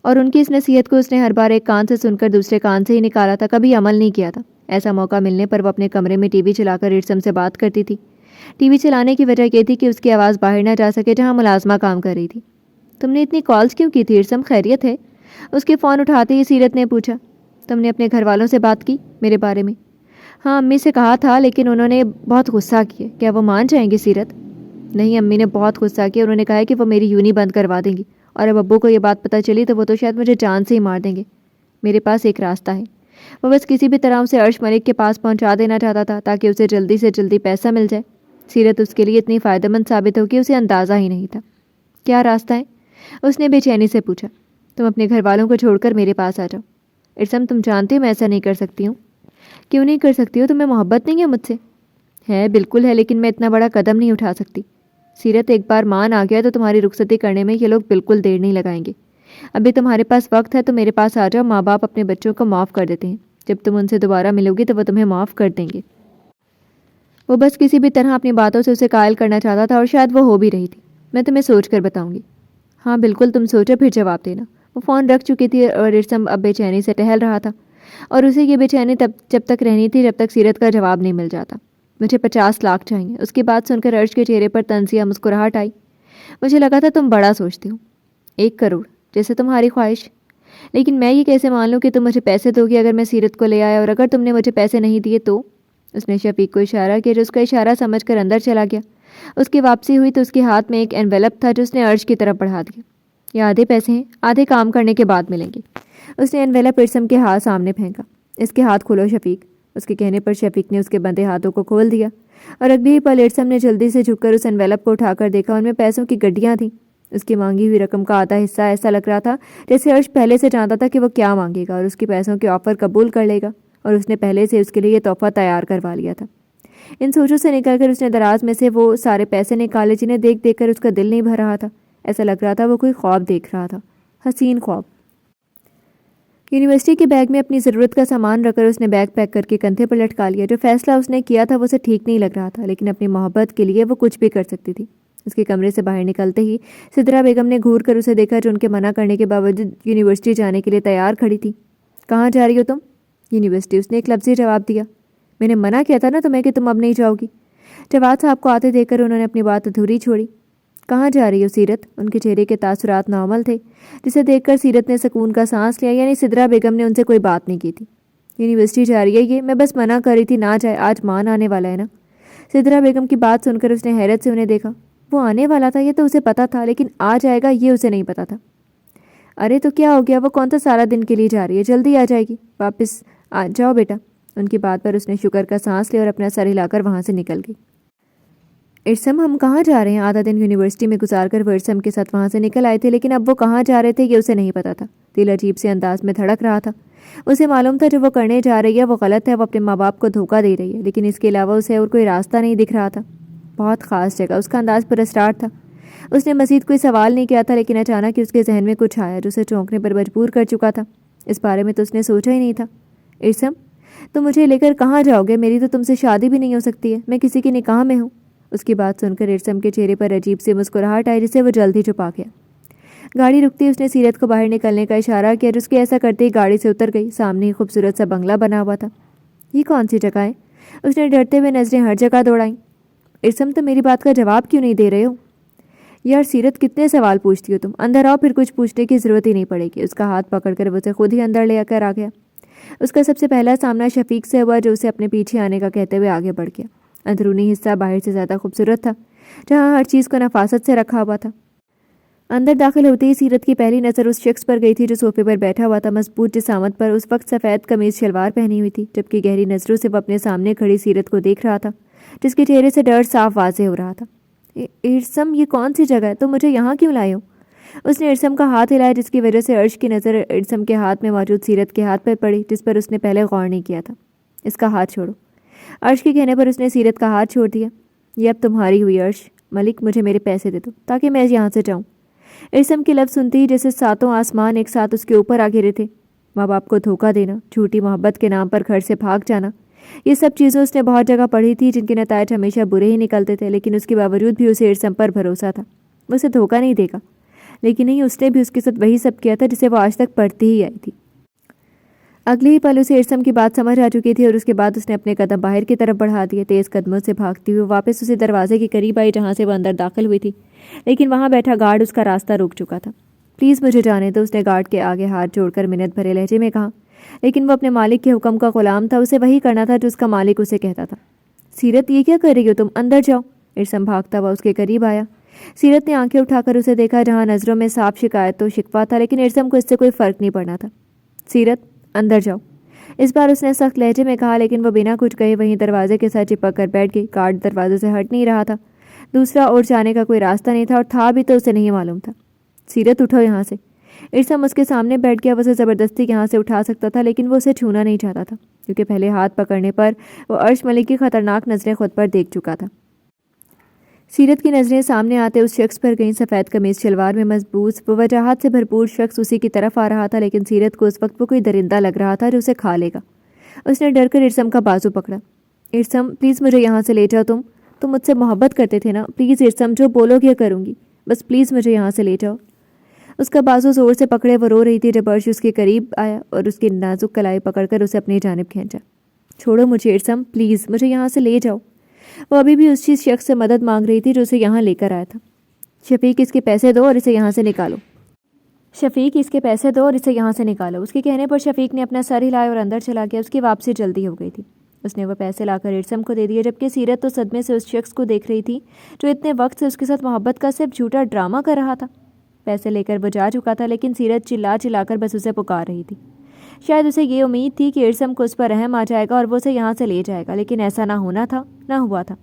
اور ان کی اس نصیحت کو اس نے ہر بار ایک کان سے سن کر دوسرے کان سے ہی نکالا تھا، کبھی عمل نہیں کیا تھا۔ ایسا موقع ملنے پر وہ اپنے کمرے میں ٹی وی چلا کر ارسم سے بات کرتی تھی۔ ٹی وی چلانے کی وجہ یہ تھی کہ اس کی آواز باہر نہ جا سکے جہاں ملازمہ کام کر رہی تھی۔ تم نے اتنی کالز کیوں کی تھی ارسم؟ خیریت ہے؟ اس کے فون اٹھاتے ہی سیرت نے پوچھا۔ تم نے اپنے گھر والوں سے بات کی میرے بارے میں؟ ہاں، امی سے کہا تھا لیکن انہوں نے بہت غصہ کیا۔ کیا وہ مان جائیں گے سیرت؟ نہیں، امی نے بہت غصہ کیا۔ انہوں نے کہا ہے کہ وہ میری یونی بند کروا دیں گی، اور اب ابو کو یہ بات پتہ چلی تو وہ تو شاید مجھے جان سے ہی مار دیں گے۔ میرے پاس ایک راستہ ہے۔ وہ بس کسی بھی طرح اسے عرش ملک کے پاس پہنچا دینا چاہتا تھا تاکہ اسے جلدی سے جلدی پیسہ مل جائے۔ سیرت اس کے لیے اتنی فائدہ مند ثابت ہوگی اسے اندازہ ہی نہیں تھا۔ کیا راستہ ہے؟ اس نے بے چینی سے پوچھا۔ تم اپنے گھر والوں کو چھوڑ کر میرے پاس آ جاؤ۔ ارسم، تم جانتی ہو میں ایسا نہیں کر سکتی ہوں۔ کیوں نہیں کر سکتی ہو؟ تمہیں محبت نہیں ہے مجھ سے؟ ہے، بالکل ہے، لیکن میں اتنا بڑا قدم نہیں اٹھا سکتی۔ سیرت، ایک بار مان آ گیا تو تمہاری رخصتی کرنے میں یہ لوگ بالکل دیر نہیں لگائیں گے۔ ابھی تمہارے پاس وقت ہے تو میرے پاس آ جاؤ۔ ماں باپ اپنے بچوں کو معاف کر دیتے ہیں، جب تم ان سے دوبارہ ملو گی تو وہ تمہیں معاف کر دیں گے۔ وہ بس کسی بھی طرح اپنی باتوں سے اسے قائل کرنا چاہتا تھا، اور شاید وہ ہو بھی رہی تھی۔ میں تمہیں سوچ کر بتاؤں گی۔ ہاں بالکل، تم سوچو پھر جواب دینا۔ وہ فون رکھ چکی تھی اور ارسم اب بے چینی سے ٹہل رہا تھا، اور اسے یہ بے چینی جب تک رہنی تھی جب تک سیرت کا جواب نہیں مل جاتا۔ مجھے 50 لاکھ چاہیے۔ اس کی بات سن کر عرش کے چہرے پر طنزیہ مسکراہٹ آئی۔ مجھے لگا تھا تم بڑا سوچتی ہو۔ 1 کروڑ، جیسے تمہاری خواہش۔ لیکن میں یہ کیسے مان لوں کہ تم مجھے پیسے دو گی اگر میں سیرت کو لے آیا، اور اگر تم نے مجھے پیسے نہیں دیے تو؟ اس نے شفیق کو اشارہ کیا جو اس کا اشارہ سمجھ کر اندر چلا گیا۔ اس کی واپسی ہوئی تو اس کے ہاتھ میں ایک انویلپ تھا جو اس نے عرش کی طرف بڑھا دیا۔ یہ آدھے پیسے ہیں، آدھے کام کرنے کے بعد ملیں گے۔ اس نے انویلپ ارسم کے ہاتھ سامنے پھینکا۔ اس کے ہاتھ کھولو شفیق۔ اس کے کہنے پر شفیق نے اس کے بندے ہاتھوں کو کھول دیا، اور اگلی ہی پل ارسم نے جلدی سے جھک کر اس انویلپ کو اٹھا کر دیکھا۔ ان میں پیسوں کی گڈیاں تھیں۔ اس کی مانگی ہوئی رقم کا آدھا حصہ ایسا لگ رہا تھا جیسے عرش پہلے سے جانتا تھا کہ وہ کیا مانگے گا اور اس کے پیسوں کے آفر قبول کر لے گا، اور اس نے پہلے سے اس کے لیے یہ تحفہ تیار کروا لیا تھا۔ ان سوچوں سے نکل کر اس نے دراز میں سے وہ سارے پیسے نکالے جنہیں دیکھ دیکھ کر اس کا دل نہیں بھر رہا تھا۔ ایسا لگ رہا تھا وہ کوئی خواب دیکھ رہا تھا، حسین خواب۔ یونیورسٹی کے بیگ میں اپنی ضرورت کا سامان رکھ کر اس نے بیگ پیک کر کے کندھے پر لٹکا لیا۔ جو فیصلہ اس نے کیا تھا وہ اسے ٹھیک نہیں لگ رہا تھا، لیکن اپنی محبت کے لیے وہ کچھ بھی کر سکتی تھی۔ اس کے کمرے سے باہر نکلتے ہی سترہ بیگم نے گھور کر اسے دیکھا جو ان کے منع کرنے کے باوجود یونیورسٹی جانے کے لیے تیار کھڑی تھی۔ کہاں جا رہی ہو تم؟ یونیورسٹی، اس نے ایک لفظی جواب دیا۔ میں نے منع کیا تھا نا تمہیں کہ تم اب نہیں جاؤ گی۔ جواد صاحب کو آتے دیکھ کر انہوں نے اپنی بات ادھوری چھوڑی۔ کہاں جا رہی ہو سیرت؟ ان کے چہرے کے تاثرات نارمل تھے، جسے دیکھ کر سیرت نے سکون کا سانس لیا، یعنی سترہ بیگم نے ان سے کوئی بات نہیں کی تھی۔ یونیورسٹی جا رہی ہے یہ؟ میں بس منع کر رہی تھی نہ جائے، آج مان آنے والا ہے نا۔ سدرا بیگم کی بات سن کر اس نے حیرت سے انہیں دیکھا۔ وہ آنے والا تھا یہ تو اسے پتا تھا، لیکن آ جائے گا یہ اسے نہیں پتا تھا۔ ارے تو کیا ہو گیا، وہ کون سا سارا دن کے لیے جا رہی ہے، جلدی آ جائے گی، واپس آ جاؤ بیٹا۔ ان کی بات پر اس نے شکر کا سانس لیا اور اپنا سر ہلا کر وہاں سے نکل گئی۔ ارسم ہم کہاں جا رہے ہیں؟ آدھا دن یونیورسٹی میں گزار کر وہ ارسم کے ساتھ وہاں سے نکل آئے تھے، لیکن اب وہ کہاں جا رہے تھے یہ اسے نہیں پتا تھا۔ دل عجیب سے انداز میں دھڑک رہا تھا۔ اسے معلوم تھا جو وہ کرنے جا رہی ہے وہ غلط ہے، وہ اپنے ماں باپ کو دھوکہ دے رہی ہے، لیکن اس کے علاوہ اسے اور کوئی راستہ نہیں دکھ رہا تھا۔ بہت خاص جگہ، اس کا انداز پر اسرار تھا۔ اس نے مزید کوئی سوال نہیں کیا تھا، لیکن اچانک اس کے ذہن میں کچھ آیا جو اسے چونکنے پر مجبور کر چکا تھا۔ اس بارے میں تو اس نے سوچا ہی نہیں تھا۔ ارسم تم مجھے لے کر کہاں جاؤ گے؟ میری تو تم سے شادی بھی نہیں ہو سکتی ہے، میں کسی کے نکاح میں ہوں۔ اس کی بات سن کر ارسم کے چہرے پر عجیب سی مسکراہٹ آئی جسے وہ جلد ہی چھپا گیا۔ گاڑی رکتی اس نے سیرت کو باہر نکلنے کا اشارہ کیا، جس کے ایسا کرتے ہی گاڑی سے اتر گئی۔ سامنے ہی خوبصورت سا بنگلہ بنا ہوا تھا۔ یہ کون سی جگہ ہے؟ اس نے ڈرتے ہوئے نظریں ہر جگہ دوڑائیں۔ ارسم تم میری بات کا جواب کیوں نہیں دے رہے ہو؟ یار سیرت کتنے سوال پوچھتی ہو تم، اندر آؤ، پھر کچھ پوچھنے کی ضرورت ہی نہیں پڑے گی۔ اس کا ہاتھ پکڑ کر وہ اسے خود ہی اندر لے کر آ گیا۔ اس کا سب سے پہلا سامنا شفیق سے ہوا جو اسے اپنے پیچھے آنے کا کہتے ہوئے آگے بڑھ گیا۔ اندرونی حصہ باہر سے زیادہ خوبصورت تھا، جہاں ہر چیز کو نفاست سے رکھا ہوا تھا۔ اندر داخل ہوتے ہی سیرت کی پہلی نظر اس شخص پر گئی تھی جو صوفے پر بیٹھا ہوا تھا۔ مضبوط جسامت پر اس وقت سفید قمیض شلوار پہنی ہوئی تھی، جبکہ گہری نظروں سے وہ اپنے سامنے کھڑی سیرت کو دیکھ رہا تھا، جس کے چہرے سے ڈر صاف واضح ہو رہا تھا۔ ارسم یہ کون سی جگہ ہے؟ تم مجھے یہاں کیوں لائے ہو؟ اس نے ارسم کا ہاتھ ہلایا، جس کی وجہ سے عرش کی نظر ارسم کے ہاتھ میں موجود سیرت کے ہاتھ پر پڑی، جس پر اس نے پہلے غور نہیں کیا تھا۔ اس کا ہاتھ چھوڑو۔ عرش کے کہنے پر اس نے سیرت کا ہاتھ چھوڑ دیا۔ یہ اب تمہاری ہوئی عرش۔ ملک مجھے میرے پیسے دے دو تاکہ میں یہاں سے جاؤں۔ ارسم کے لفظ سنتی ہی جیسے ساتوں آسمان ایک ساتھ اس کے اوپر آ گرے تھے۔ ماں باپ کو دھوکہ دینا، جھوٹی محبت کے نام پر گھر سے بھاگ جانا، یہ سب چیزیں اس نے بہت جگہ پڑھی تھی جن کے نتائج ہمیشہ برے ہی نکلتے تھے، لیکن اس کے باوجود بھی اسے ارسم پر بھروسہ تھا۔ وہ اسے دھوکہ نہیں دے گا، لیکن نہیں، اس نے بھی اس کے ساتھ وہی سب کیا تھا جسے وہ آج تک پڑھتی ہی آئی تھی۔ اگلے ہی پل اسے ارسم کی بات سمجھ آ چکی تھی اور اس کے بعد اس نے اپنے قدم باہر کی طرف بڑھا دیے۔ تیز قدموں سے بھاگتی ہوئی واپس اسی دروازے کے قریب آئی جہاں سے وہ اندر داخل ہوئی تھی، لیکن وہاں بیٹھا گارڈ اس کا راستہ روک چکا تھا۔ پلیز مجھے جانے دو، اس نے گارڈ کے آگے ہاتھ جوڑ کر منت بھرے لہجے میں کہا، لیکن وہ اپنے مالک کے حکم کا غلام تھا، اسے وہی کرنا تھا جو اس کا مالک اسے کہتا تھا۔ سیرت یہ کیا کر رہی ہو تم؟ اندر جاؤ۔ ارسم بھاگتا ہوا اس کے قریب آیا۔ سیرت نے آنکھیں اٹھا کر اسے دیکھا، جہاں نظروں میں صاف شکایت و شکوہ تھا، لیکن ارسم کو اس سے کوئی فرق نہیں پڑنا تھا۔ سیرت اندر جاؤ، اس بار اس نے سخت لہجے میں کہا، لیکن وہ بنا کچھ کہے وہیں دروازے کے ساتھ چپک کر بیٹھ گئی۔ گارڈ دروازے سے ہٹ نہیں رہا تھا، دوسرا اور جانے کا کوئی راستہ نہیں تھا، اور تھا بھی تو اسے نہیں معلوم تھا۔ سیرت اٹھو یہاں سے۔ ارسم اس کے سامنے بیٹھ گیا۔ وہ اسے زبردستی یہاں سے اٹھا سکتا تھا، لیکن وہ اسے چھونا نہیں چاہتا تھا، کیونکہ پہلے ہاتھ پکڑنے پر وہ عرش ملک کی خطرناک نظریں خود پر دیکھ چکا تھا۔ سیرت کی نظریں سامنے آتے اس شخص پر گئیں۔ سفید قمیض شلوار میں مضبوط وجاہت سے بھرپور شخص اسی کی طرف آ رہا تھا، لیکن سیرت کو اس وقت وہ کوئی درندہ لگ رہا تھا جو اسے کھا لے گا۔ اس نے ڈر کر ارسم کا بازو پکڑا۔ ارسم پلیز مجھے یہاں سے لے جاؤ، تم مجھ سے محبت کرتے تھے نا، پلیز ارسم، جو بولو گے کروں گی، بس پلیز مجھے یہاں سے لے جاؤ۔ اس کا بازو زور سے پکڑے وہ رو رہی تھی جب عرش اس کے قریب آیا اور اس کی نازک کلائی پکڑ کر اسے اپنی جانب کھینچا۔ چھوڑو مجھے ارسم، پلیز مجھے یہاں سے لے جاؤ۔ وہ ابھی بھی اس چیز شخص سے مدد مانگ رہی تھی جو اسے یہاں لے کر آیا تھا۔ شفیق اس کے پیسے دو اور اسے یہاں سے نکالو۔ شفیق اس کے پیسے دو اور اسے یہاں سے نکالو۔ اس کے کہنے پر شفیق نے اپنا سر ہلایا اور اندر چلا گیا۔ اس کی واپسی جلدی ہو گئی تھی۔ اس نے وہ پیسے لا کر ارسم کو دے دیے، جبکہ سیرت تو صدمے سے اس شخص کو دیکھ رہی تھی جو اتنے وقت سے اس کے ساتھ محبت کا صرف جھوٹا ڈرامہ کر رہا تھا۔ پیسے لے کر وہ جا چکا تھا، لیکن سیرت چلا چلا کر بس اسے پکار رہی تھی۔ شاید اسے یہ امید تھی کہ ارسم کو اس پر رحم آ جائے گا اور وہ اسے یہاں سے لے جائے گا، لیکن ایسا نہ ہونا تھا، نہ ہوا تھا۔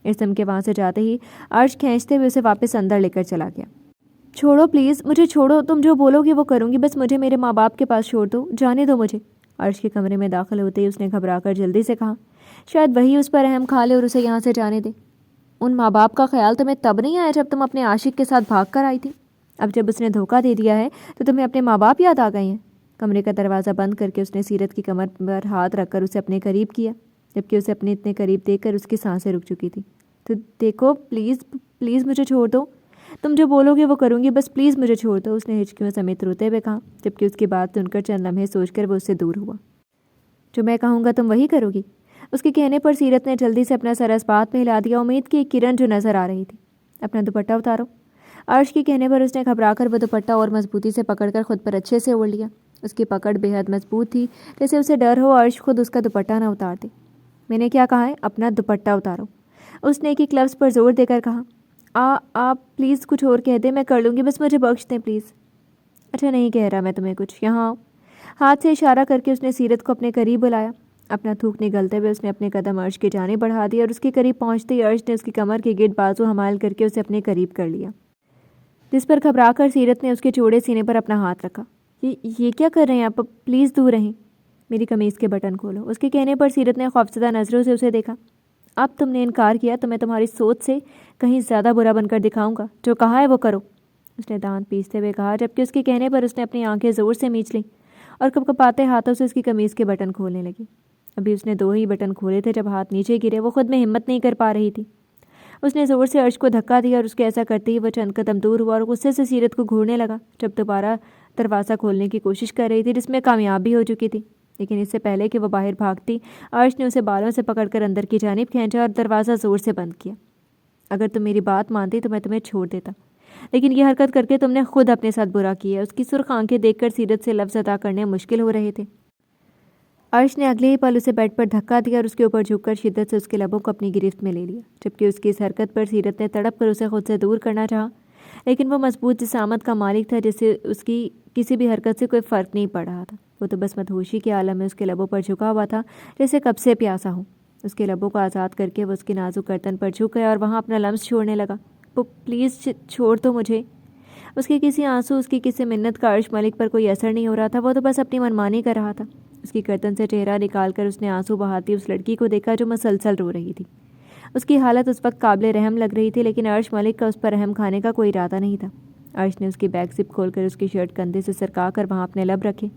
ارسم کے وہاں سے جاتے ہی عرش کھینچتے ہوئے اسے واپس اندر لے کر چلا گیا۔ چھوڑو پلیز، مجھے چھوڑو، تم جو بولو گے وہ کروں گی، بس مجھے میرے ماں باپ کے پاس چھوڑ دو، جانے دو مجھے۔ عرش کے کمرے میں داخل ہوتے ہی اس نے گھبرا کر جلدی سے کہا، شاید وہی اس پر رحم کھا لے اور اسے یہاں سے جانے دے۔ ان ماں باپ کا خیال تمہیں تب نہیں آیا جب تم اپنے عاشق کے ساتھ بھاگ کر آئی تھی؟ اب جب اس نے دھوکہ دے دیا ہے تو تمہیں اپنے ماں باپ یاد آ گئے ہیں؟ کمرے کا دروازہ بند کر کے اس نے سیرت کی کمر پر ہاتھ رکھ کر اسے اپنے قریب کیا، جبکہ اسے اپنے اتنے قریب دیکھ کر اس کی سانسیں رک چکی تھی۔ تو دیکھو پلیز پلیز مجھے چھوڑ دو، تم جو بولو گے وہ کروں گی، بس پلیز مجھے چھوڑ دو، اس نے ہچکیوں سمیت روتے ہوئے کہا، جبکہ اس کی بات سن کر چند لمحے سوچ کر وہ اس سے دور ہوا۔ جو میں کہوں گا تم وہی کرو گی؟ اس کے کہنے پر سیرت نے جلدی سے اپنا سر اسبات میں ہلا دیا۔ امید کی ایک کرن جو نظر آ رہی تھی۔ اپنا دوپٹہ اتارو۔ عرش کے کہنے پر اس نے گھبرا کر وہ دوپٹہ اور مضبوطی سے پکڑ کر خود پر اچھے سے اوڑھ لیا۔ اس کی پکڑ بے حد مضبوط تھی، جیسے اسے ڈر ہو عرش خود اس کا دوپٹہ نہ اتار دے۔ میں نے کیا کہا ہے؟ اپنا دوپٹہ اتارو، اس نے ایک ایک لفظ پر زور دے کر کہا۔ آپ پلیز کچھ اور کہہ دیں، میں کر لوں گی، بس مجھے بخش دیں پلیز۔ اچھا نہیں کہہ رہا میں تمہیں کچھ، یہاں آؤ۔ ہاتھ سے اشارہ کر کے اس نے سیرت کو اپنے قریب بلایا۔ اپنا تھوک نگلتے ہوئے اس نے اپنے قدم عرش کی جانب بڑھا دیا اور اس کے قریب پہنچتے ہی عرش نے اس کی کمر کے گرد بازو حمال کر کے اسے اپنے قریب کر لیا، جس پر گھبرا کر سیرت نے اس کے چوڑے سینے پر اپنا ہاتھ رکھا۔ یہ کیا کر رہے ہیں آپ؟ پلیز دور رہیں، میری قمیض کے بٹن کھولو۔ اس کے کہنے پر سیرت نے خوفزدہ نظروں سے اسے دیکھا۔ اب تم نے انکار کیا تو میں تمہاری سوچ سے کہیں زیادہ برا بن کر دکھاؤں گا، جو کہا ہے وہ کرو، اس نے دانت پیستے ہوئے کہا، جبکہ اس کے کہنے پر اس نے اپنی آنکھیں زور سے میچ لیں اور کپکپاتے ہاتھوں سے اس کی قمیض کے بٹن کھولنے لگی۔ ابھی اس نے 2 ہی بٹن کھولے تھے جب ہاتھ نیچے گرے، وہ خود میں ہمت نہیں کر پا رہی تھی۔ اس نے زور سے عرش کو دھکا دیا اور اس کے ایسا کرتے ہی وہ چند قدم دور ہوا اور غصے سے سیرت کو گھورنے لگا، جب دوبارہ دروازہ کھولنے کی کوشش کر رہی تھی، جس میں کامیاب بھی ہو چکی تھی۔ لیکن اس سے پہلے کہ وہ باہر بھاگتی، عرش نے اسے بالوں سے پکڑ کر اندر کی جانب کھینچا اور دروازہ زور سے بند کیا۔ اگر تم میری بات مانتی تو میں تمہیں چھوڑ دیتا، لیکن یہ حرکت کر کے تم نے خود اپنے ساتھ برا کیا ہے۔ اس کی سرخ آنکھیں دیکھ کر سیرت سے لفظ ادا کرنے مشکل ہو رہے تھے۔ عرش نے اگلے ہی پل اسے بیڈ پر دھکا دیا اور اس کے اوپر جھک کر شدت سے اس کے لبوں کو اپنی گرفت میں لے لیا، جبکہ اس کی اس حرکت پر سیرت نے تڑپ کر اسے خود سے دور کرنا چاہا، لیکن وہ مضبوط جسامت کا مالک تھا جس سے اس کی کسی بھی حرکت سے کوئی فرق نہیں پڑ رہا تھا۔ وہ تو بس مدہوشی کے عالم میں اس کے لبوں پر جھکا ہوا تھا، جیسے کب سے پیاسا ہو۔ اس کے لبوں کو آزاد کر کے وہ اس کے نازک گردن پر جھک گیا اور وہاں اپنا لمس چھوڑنے لگا۔ پلیز چھوڑ دو مجھے۔ اس کے کسی آنسو، اس کی کسی منت کا عرش ملک پر کوئی اثر نہیں ہو رہا تھا، وہ تو بس اپنی منمانی کر رہا تھا۔ اس کی گردن سے چہرہ نکال کر اس نے آنسو بہاتی اس لڑکی کو دیکھا جو مسلسل رو رہی تھی۔ اس کی حالت اس وقت قابل رحم لگ رہی تھی، لیکن عرش ملک کا اس پر رحم کھانے کا کوئی ارادہ نہیں تھا۔ عرش نے اس کی بیک زپ کھول کر اس کی شرٹ کندھے سے سرکا کر وہاں اپنے لب رکھے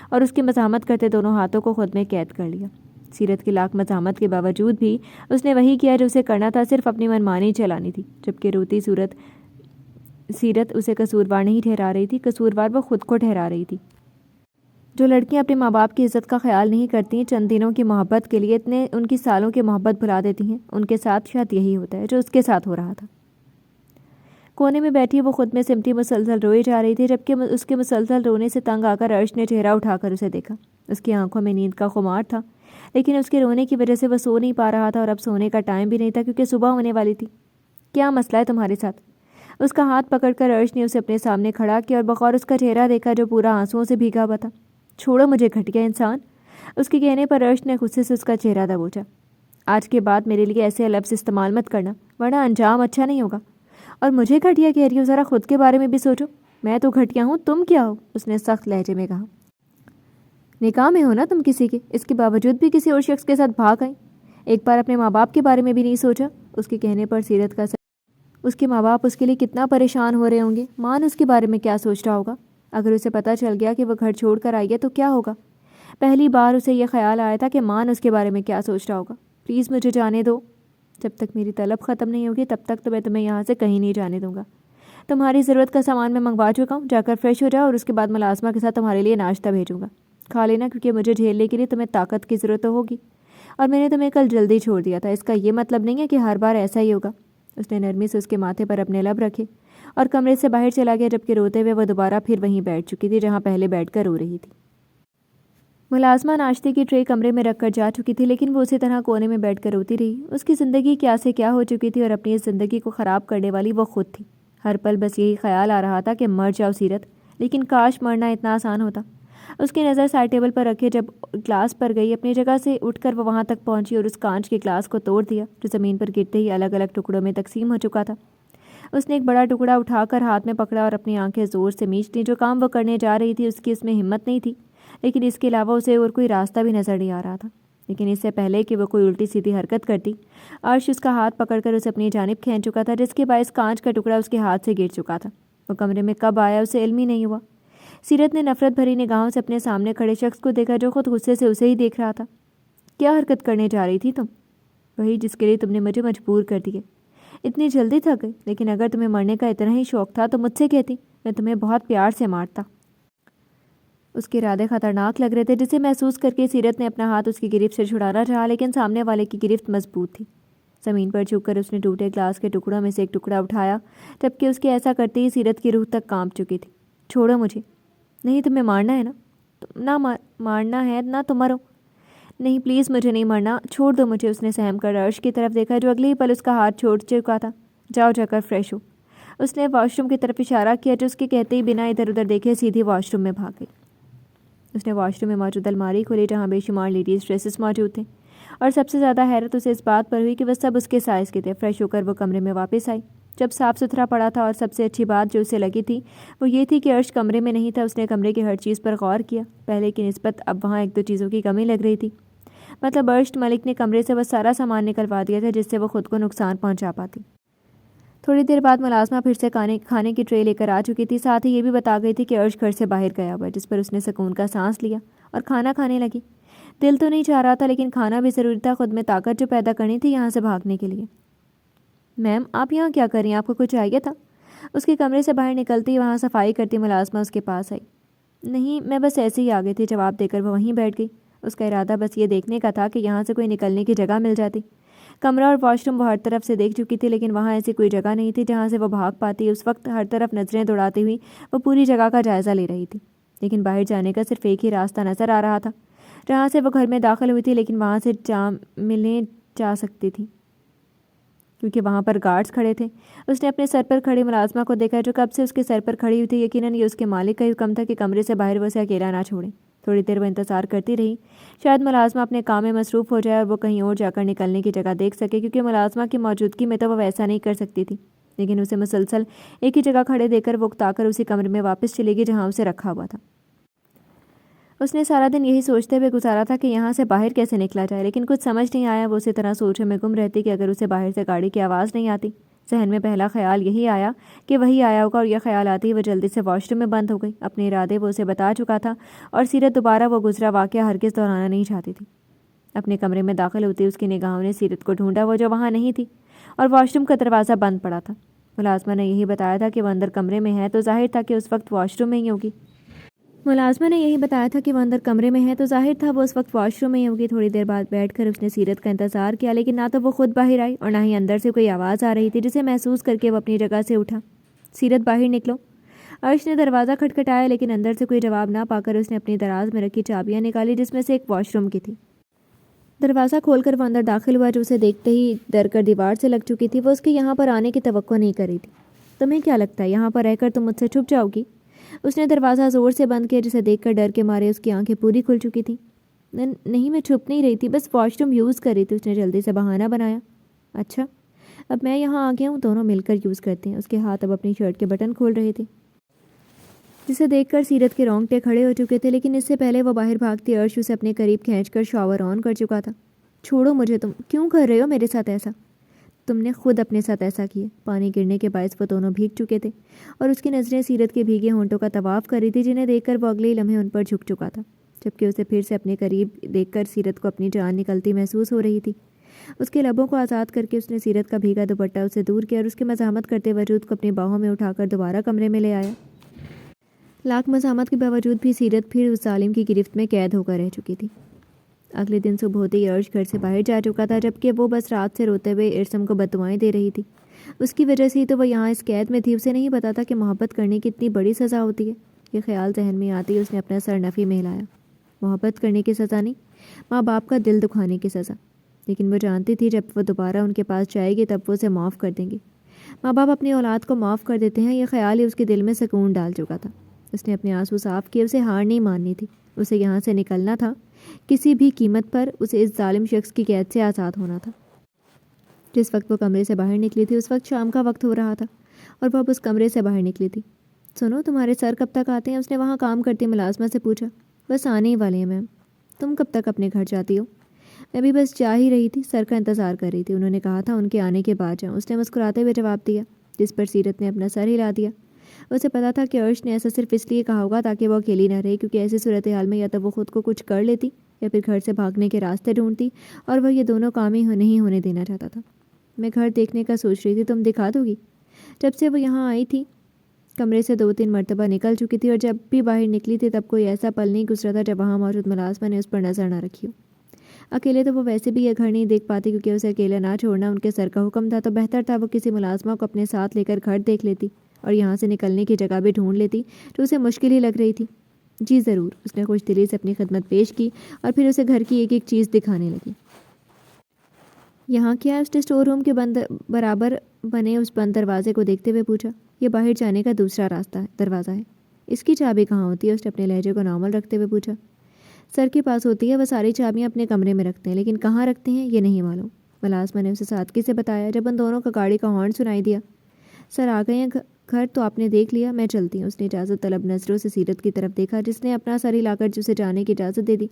اور اس کی مزاحمت کرتے دونوں ہاتھوں کو خود میں قید کر لیا۔ سیرت کی لاکھ مزاحمت کے باوجود بھی اس نے وہی کیا جو اسے کرنا تھا، صرف اپنی منمانی چلانی تھی، جبکہ روتی صورت سیرت اسے قصوروار نہیں ٹھہرا رہی تھی، قصوروار وہ خود کو ٹھہرا رہی تھی۔ جو لڑکیاں اپنے ماں باپ کی عزت کا خیال نہیں کرتی، چند دنوں کی محبت کے لیے اتنے ان کی سالوں کی محبت بھلا دیتی ہیں، ان کے ساتھ شاید یہی ہوتا ہے جو اس کے ساتھ ہو رہا تھا۔ کونے میں بیٹھی وہ خود میں سمٹی مسلسل روئی جا رہی تھی، جبکہ اس کے مسلسل رونے سے تنگ آ کر عرش نے چہرہ اٹھا کر اسے دیکھا۔ اس کی آنکھوں میں نیند کا خمار تھا، لیکن اس کے رونے کی وجہ سے وہ سو نہیں پا رہا تھا، اور اب سونے کا ٹائم بھی نہیں تھا کیونکہ صبح ہونے والی تھی۔ کیا مسئلہ ہے تمہارے ساتھ؟ اس کا ہاتھ پکڑ کر عرش نے اسے اپنے سامنے کھڑا کیا اور بغور اس کا چہرہ دیکھا جو پورا آنسوؤں سے بھیگا ہوا تھا۔ چھوڑو مجھے گھٹیا انسان، اس کے کہنے پر عرش نے غصے سے اس کا چہرہ دبوچا۔ آج کے بعد میرے لیے ایسے لفظ استعمال مت کرنا، ورنہ انجام اچھا نہیں ہوگا۔ اور مجھے گھٹیا کہہ رہی ہو؟ ذرا خود کے بارے میں بھی سوچو، میں تو گھٹیا ہوں، تم کیا ہو؟ اس نے سخت لہجے میں کہا۔ نکاح میں ہو نا تم کسی کے، اس کے باوجود بھی کسی اور شخص کے ساتھ بھاگ آئی، ایک بار اپنے ماں باپ کے بارے میں بھی نہیں سوچا؟ اس کے کہنے پر سیرت کا اس کے ماں باپ اس کے لیے کتنا پریشان ہو رہے ہوں گے، مان اس کے بارے میں کیا سوچ رہا ہوگا؟ اگر اسے پتہ چل گیا کہ وہ گھر چھوڑ کر آئی ہے تو کیا ہوگا؟ پہلی بار اسے یہ خیال آیا تھا کہ مان اس کے بارے میں کیا سوچ رہا ہوگا۔ پلیز مجھے جانے دو، جب تک میری طلب ختم نہیں ہوگی تب تک تو میں تمہیں یہاں سے کہیں نہیں جانے دوں گا۔ تمہاری ضرورت کا سامان میں منگوا چکا ہوں، جا کر فریش ہو جاؤ اور اس کے بعد ملازمہ کے ساتھ تمہارے لیے ناشتہ بھیجوں گا، کھا لینا، کیونکہ مجھے جھیلنے کے لیے تمہیں طاقت کی ضرورت ہوگی، اور میں نے تمہیں کل جلدی چھوڑ دیا تھا، اس کا یہ مطلب نہیں ہے کہ ہر بار ایسا ہی ہوگا۔ اس نے نرمی سے اس کے ماتھے پر اپنے لب رکھے اور کمرے سے باہر چلا گیا، جبکہ روتے ہوئے وہ دوبارہ پھر وہیں بیٹھ چکی تھی جہاں پہلے بیٹھ کر رو رہی تھی۔ ملازمہ ناشتے کی ٹرے کمرے میں رکھ کر جا چکی تھی، لیکن وہ اسی طرح کونے میں بیٹھ کر روتی رہی۔ اس کی زندگی کیا سے کیا ہو چکی تھی اور اپنی اس زندگی کو خراب کرنے والی وہ خود تھی۔ ہر پل بس یہی خیال آ رہا تھا کہ مر جاؤ سیرت، لیکن کاش مرنا اتنا آسان ہوتا۔ اس کی نظر سائڈ ٹیبل پر رکھے جب گلاس پر گئی، اپنی جگہ سے اٹھ کر وہ وہاں تک پہنچی اور اس کانچ کے گلاس کو توڑ دیا جو زمین پر گرتے ہی الگ الگ ٹکڑوں میں تقسیم ہو چکا تھا۔ اس نے ایک بڑا ٹکڑا اٹھا کر ہاتھ میں پکڑا اور اپنی آنکھیں زور سے میچ لیں۔ جو کام وہ کرنے جا رہی تھی اس کی اس میں ہمت نہیں تھی، لیکن اس کے علاوہ اسے اور کوئی راستہ بھی نظر نہیں آ رہا تھا۔ لیکن اس سے پہلے کہ وہ کوئی الٹی سیدھی حرکت کرتی، عرش اس کا ہاتھ پکڑ کر اسے اپنی جانب کھینچ چکا تھا، جس کے باعث کانچ کا ٹکڑا اس کے ہاتھ سے گر چکا تھا۔ وہ کمرے میں کب آیا اسے علم ہی نہیں ہوا۔ سیرت نے نفرت بھری نگاہوں سے اپنے سامنے کھڑے شخص کو دیکھا جو خود غصے سے اسے ہی دیکھ رہا تھا۔ کیا حرکت کرنے جا رہی تھی تم؟ وہی جس کے لیے تم نے مجھے مجبور کر دیا۔ اتنی جلدی تھک گئی، لیکن اگر تمہیں مرنے کا اتنا ہی شوق تھا تو مجھ سے کہتی، میں تمہیں بہت پیار سے مارتا۔ اس کے ارادے خطرناک لگ رہے تھے، جسے محسوس کر کے سیرت نے اپنا ہاتھ اس کی گرفت سے چھڑانا چاہا، لیکن سامنے والے کی گرفت مضبوط تھی۔ زمین پر جھک کر اس نے ٹوٹے گلاس کے ٹکڑوں میں سے ایک ٹکڑا اٹھایا، جبکہ اس کے ایسا کرتے ہی سیرت کی روح تک کانپ چکی تھی۔ چھوڑو مجھے۔ نہیں تمہیں مارنا ہے نا؟ نہ مارنا ہے نہ تو مرو۔ نہیں پلیز مجھے نہیں مرنا، چھوڑ دو مجھے۔ اس نے سہم کر عرش کی طرف دیکھا جو اگلے ہی پل اس کا ہاتھ چھوڑ چکا تھا۔ جاؤ جا کر فریش ہو۔ اس نے واش روم کی طرف اشارہ کیا جو اس کے کہتے ہی بنا ادھر ادھر دیکھے سیدھی واش روم میں بھاگ گئی۔ اس نے واش روم میں موجود الماری کھولی جہاں بے شمار لیڈیز ڈریسز موجود تھے، اور سب سے زیادہ حیرت اسے اس بات پر ہوئی کہ وہ سب اس کے سائز کے تھے۔ فریش ہو کر وہ کمرے میں واپس آئی جب صاف ستھرا پڑا تھا، اور سب سے اچھی بات جو اسے لگی تھی وہ یہ تھی کہ عرش کمرے میں نہیں تھا۔ اس نے کمرے کی ہر چیز پر غور کیا، پہلے کی نسبت اب وہاں ایک دو چیزوں کی کمی لگ رہی تھی۔ مطلب عرش ملک نے کمرے سے وہ سارا سامان نکلوا دیا تھا جس سے وہ خود کو نقصان پہنچا پاتی۔ تھوڑی دیر بعد ملازمہ پھر سے کھانے کی ٹرے لے کر آ چکی تھی، ساتھ ہی یہ بھی بتا گئی تھی کہ عرش گھر سے باہر گیا ہوا ہے، جس پر اس نے سکون کا سانس لیا اور کھانا کھانے لگی۔ دل تو نہیں چاہ رہا تھا لیکن کھانا بھی ضروری تھا، خود میں طاقت جو پیدا کرنی تھی یہاں سے بھاگنے کے لیے۔ میم آپ یہاں کیا کر رہی ہیں؟ آپ کو کچھ چاہیے تھا؟ اس کے کمرے سے باہر نکلتی وہاں صفائی کرتی ملازمہ اس کے پاس آئی۔ نہیں میں بس ایسے ہی آ گئی تھی، جواب دے کر وہ وہیں بیٹھ گئی۔ اس کا ارادہ بس یہ دیکھنے کا تھا کہ یہاں سے کوئی نکلنے کی جگہ مل جاتی۔ کمرہ اور واش روم وہ ہر طرف سے دیکھ چکی تھی لیکن وہاں ایسی کوئی جگہ نہیں تھی جہاں سے وہ بھاگ پاتی۔ اس وقت ہر طرف نظریں دوڑاتی ہوئی وہ پوری جگہ کا جائزہ لے رہی تھی، لیکن باہر جانے کا صرف ایک ہی راستہ نظر آ رہا تھا جہاں سے وہ گھر میں داخل ہوئی تھی، لیکن وہاں سے ملنے جا سکتی تھی کیونکہ وہاں پر گارڈز کھڑے تھے۔ اس نے اپنے سر پر کھڑی ملازمہ کو دیکھا جو کب سے اس کے سر پر کھڑی ہوئی تھی۔ یقیناً یہ اس کے مالک کا حکم تھا کہ کمرے سے باہر وہ اسے اکیلا نہ چھوڑیں۔ تھوڑی دیر وہ انتظار کرتی رہی، شاید ملازمہ اپنے کام میں مصروف ہو جائے اور وہ کہیں اور جا کر نکلنے کی جگہ دیکھ سکے، کیونکہ ملازمہ کی موجودگی میں تو وہ ایسا نہیں کر سکتی تھی۔ لیکن اسے مسلسل ایک ہی جگہ کھڑے دیکھ کر وہ اکتا کر اسی کمرے میں واپس چلے گی جہاں اسے رکھا ہوا تھا۔ اس نے سارا دن یہی سوچتے ہوئے گزارا تھا کہ یہاں سے باہر کیسے نکلا جائے، لیکن کچھ سمجھ نہیں آیا۔ وہ اسی طرح سوچوں میں گم رہتی کہ اگر اسے باہر سے گاڑی کی آواز نہیں آتی۔ ذہن میں پہلا خیال یہی آیا کہ وہی آیا ہوگا، اور یہ خیال آتی ہی وہ جلدی سے واش روم میں بند ہو گئی۔ اپنے ارادے وہ اسے بتا چکا تھا، اور سیرت دوبارہ وہ گزرا واقعہ ہرگز دہرانا نہیں چاہتی تھی۔ اپنے کمرے میں داخل ہوتی اس کی نگاہوں نے سیرت کو ڈھونڈا، وہ جو وہاں نہیں تھی، اور واش روم کا دروازہ بند پڑا تھا۔ ملازمہ نے یہی بتایا تھا کہ وہ اندر کمرے میں ہے، تو ظاہر تھا کہ اس وقت واش روم میں ہی ہوگی۔ تھوڑی دیر بعد بیٹھ کر اس نے سیرت کا انتظار کیا، لیکن نہ تو وہ خود باہر آئی اور نہ ہی اندر سے کوئی آواز آ رہی تھی جسے محسوس کر کے وہ اپنی جگہ سے اٹھا۔ سیرت باہر نکلو۔ عرش نے دروازہ کھٹکھٹایا لیکن اندر سے کوئی جواب نہ پا کر اس نے اپنی دراز میں رکھی چابیاں نکالی جس میں سے ایک واش روم کی تھی۔ دروازہ کھول کر وہ اندر داخل ہوا جو اسے دیکھتے ہی ڈر کر دیوار سے لگ چکی تھی۔ وہ اس کے یہاں پر آنے کی توقع نہیں کر رہی تھی۔ تمہیں کیا لگتا ہے یہاں پر رہ کر تم مجھ سے چھپ جاؤ گی؟ اس نے دروازہ زور سے بند کیا جسے دیکھ کر ڈر کے مارے اس کی آنکھیں پوری کھل چکی تھیں۔ نہیں میں چھپ نہیں رہی تھی، بس واش روم یوز کر رہی تھی، اس نے جلدی سے بہانہ بنایا۔ اچھا اب میں یہاں آ گیا ہوں، دونوں مل کر یوز کرتے ہیں۔ اس کے ہاتھ اب اپنی شرٹ کے بٹن کھول رہے تھے جسے دیکھ کر سیرت کے رونگٹے کھڑے ہو چکے تھے، لیکن اس سے پہلے وہ باہر بھاگتی عرش اسے اپنے قریب کھینچ کر شاور آن کر چکا تھا۔ چھوڑو مجھے، تم کیوں کر رہے ہو میرے ساتھ ایسا؟ تم نے خود اپنے ساتھ ایسا کیا۔ پانی گرنے کے باعث وہ دونوں بھیگ چکے تھے اور اس کی نظریں سیرت کے بھیگے ہونٹوں کا طواف کر رہی تھی جنہیں دیکھ کر وہ اگلے ہی لمحے ان پر جھک چکا تھا، جبکہ اسے پھر سے اپنے قریب دیکھ کر سیرت کو اپنی جان نکلتی محسوس ہو رہی تھی۔ اس کے لبوں کو آزاد کر کے اس نے سیرت کا بھیگا دوپٹہ اسے دور کیا اور اس کے مزاحمت کرتے وجود کو اپنی باہوں میں اٹھا کر دوبارہ کمرے میں لے آیا۔ لاکھ مزاحمت کے باوجود بھی سیرت پھر اس ظالم کی گرفت میں قید ہو کر رہ چکی تھی۔ اگلے دن صبح ہوتے ہی عرش گھر سے باہر جا چکا تھا، جبکہ وہ بس رات سے روتے ہوئے ارسم کو بددعائیں دے رہی تھی۔ اس کی وجہ سے ہی تو وہ یہاں اس قید میں تھی۔ اسے نہیں پتا تھا کہ محبت کرنے کی اتنی بڑی سزا ہوتی ہے۔ یہ خیال ذہن میں آتی اس نے اپنا سر نفی میں ہلایا۔ محبت کرنے کی سزا نہیں، ماں باپ کا دل دکھانے کی سزا۔ لیکن وہ جانتی تھی جب وہ دوبارہ ان کے پاس جائے گی تب وہ اسے معاف کر دیں گے۔ ماں باپ اپنی اولاد کو معاف کر دیتے ہیں، یہ خیال ہی اس کے دل میں سکون ڈال چکا تھا۔ اس نے اپنے آنسو صاف کیے، اسے ہار نہیں ماننی تھی، اسے یہاں سے نکلنا تھا، کسی بھی قیمت پر اسے اس ظالم شخص کی قید سے آزاد ہونا تھا۔ جس وقت وہ کمرے سے باہر نکلی تھی اس وقت شام کا وقت ہو رہا تھا اور وہ اب اس کمرے سے باہر نکلی تھی۔ سنو تمہارے سر کب تک آتے ہیں؟ اس نے وہاں کام کرتی ملازمہ سے پوچھا۔ بس آنے ہی والے ہیں میم۔ تم کب تک اپنے گھر جاتی ہو؟ میں بھی بس جا ہی رہی تھی، سر کا انتظار کر رہی تھی، انہوں نے کہا تھا ان کے آنے کے بعد جاؤں۔ اس نے مسکراتے ہوئے جواب دیا، جس پر سیرت نے اپنا سر ہلا دیا۔ اسے پتا تھا کہ عرش نے ایسا صرف اس لیے کہا ہوگا تاکہ وہ اکیلی نہ رہے، کیونکہ ایسی صورتحال میں یا تو وہ خود کو کچھ کر لیتی یا پھر گھر سے بھاگنے کے راستے ڈھونڈتی، اور وہ یہ دونوں کام ہی نہیں ہونے دینا چاہتا تھا۔ میں گھر دیکھنے کا سوچ رہی تھی، تم دکھا دو گی؟ جب سے وہ یہاں آئی تھی کمرے سے 2-3 مرتبہ نکل چکی تھی، اور جب بھی باہر نکلی تھی تب کوئی ایسا پل نہیں گزرا تھا جب وہاں موجود ملازمہ نے اس پر نظر نہ رکھی ہو۔ اکیلے تو وہ ویسے بھی یہ گھر نہیں دیکھ پاتی کیونکہ اسے اکیلے نہ چھوڑنا ان کے سر کا حکم تھا، تو بہتر تھا وہ کسی ملازمہ کو اپنے ساتھ لے کر گھر دیکھ لیتی اور یہاں سے نکلنے کی جگہ بھی ڈھونڈ لیتی جو اسے مشکل ہی لگ رہی تھی۔ جی ضرور، اس نے خوش دلی سے اپنی خدمت پیش کی اور پھر اسے گھر کی ایک ایک چیز دکھانے لگی۔ یہاں کیا ہے؟ اس نے اسٹور روم کے بند برابر بنے اس بند دروازے کو دیکھتے ہوئے پوچھا۔ یہ باہر جانے کا دوسرا دروازہ ہے۔ اس کی چابی کہاں ہوتی ہے؟ اس نے اپنے لہجے کو نارمل رکھتے ہوئے پوچھا۔ سر کے پاس ہوتی ہے، وہ ساری چابیاں اپنے کمرے میں رکھتے ہیں، لیکن کہاں رکھتے ہیں یہ نہیں معلوم، ملازمہ نے اسے سادگی سے بتایا۔ جب ان دونوں کا گاڑی کا ہارن سنائی دیا، سر آ گئے ہیں گھر تو آپ نے دیکھ لیا، میں چلتی ہوں۔ اس نے اجازت طلب نظروں سے سیرت کی طرف دیکھا، جس نے اپنا سر ہلا کر اسے جانے کی اجازت دے دی۔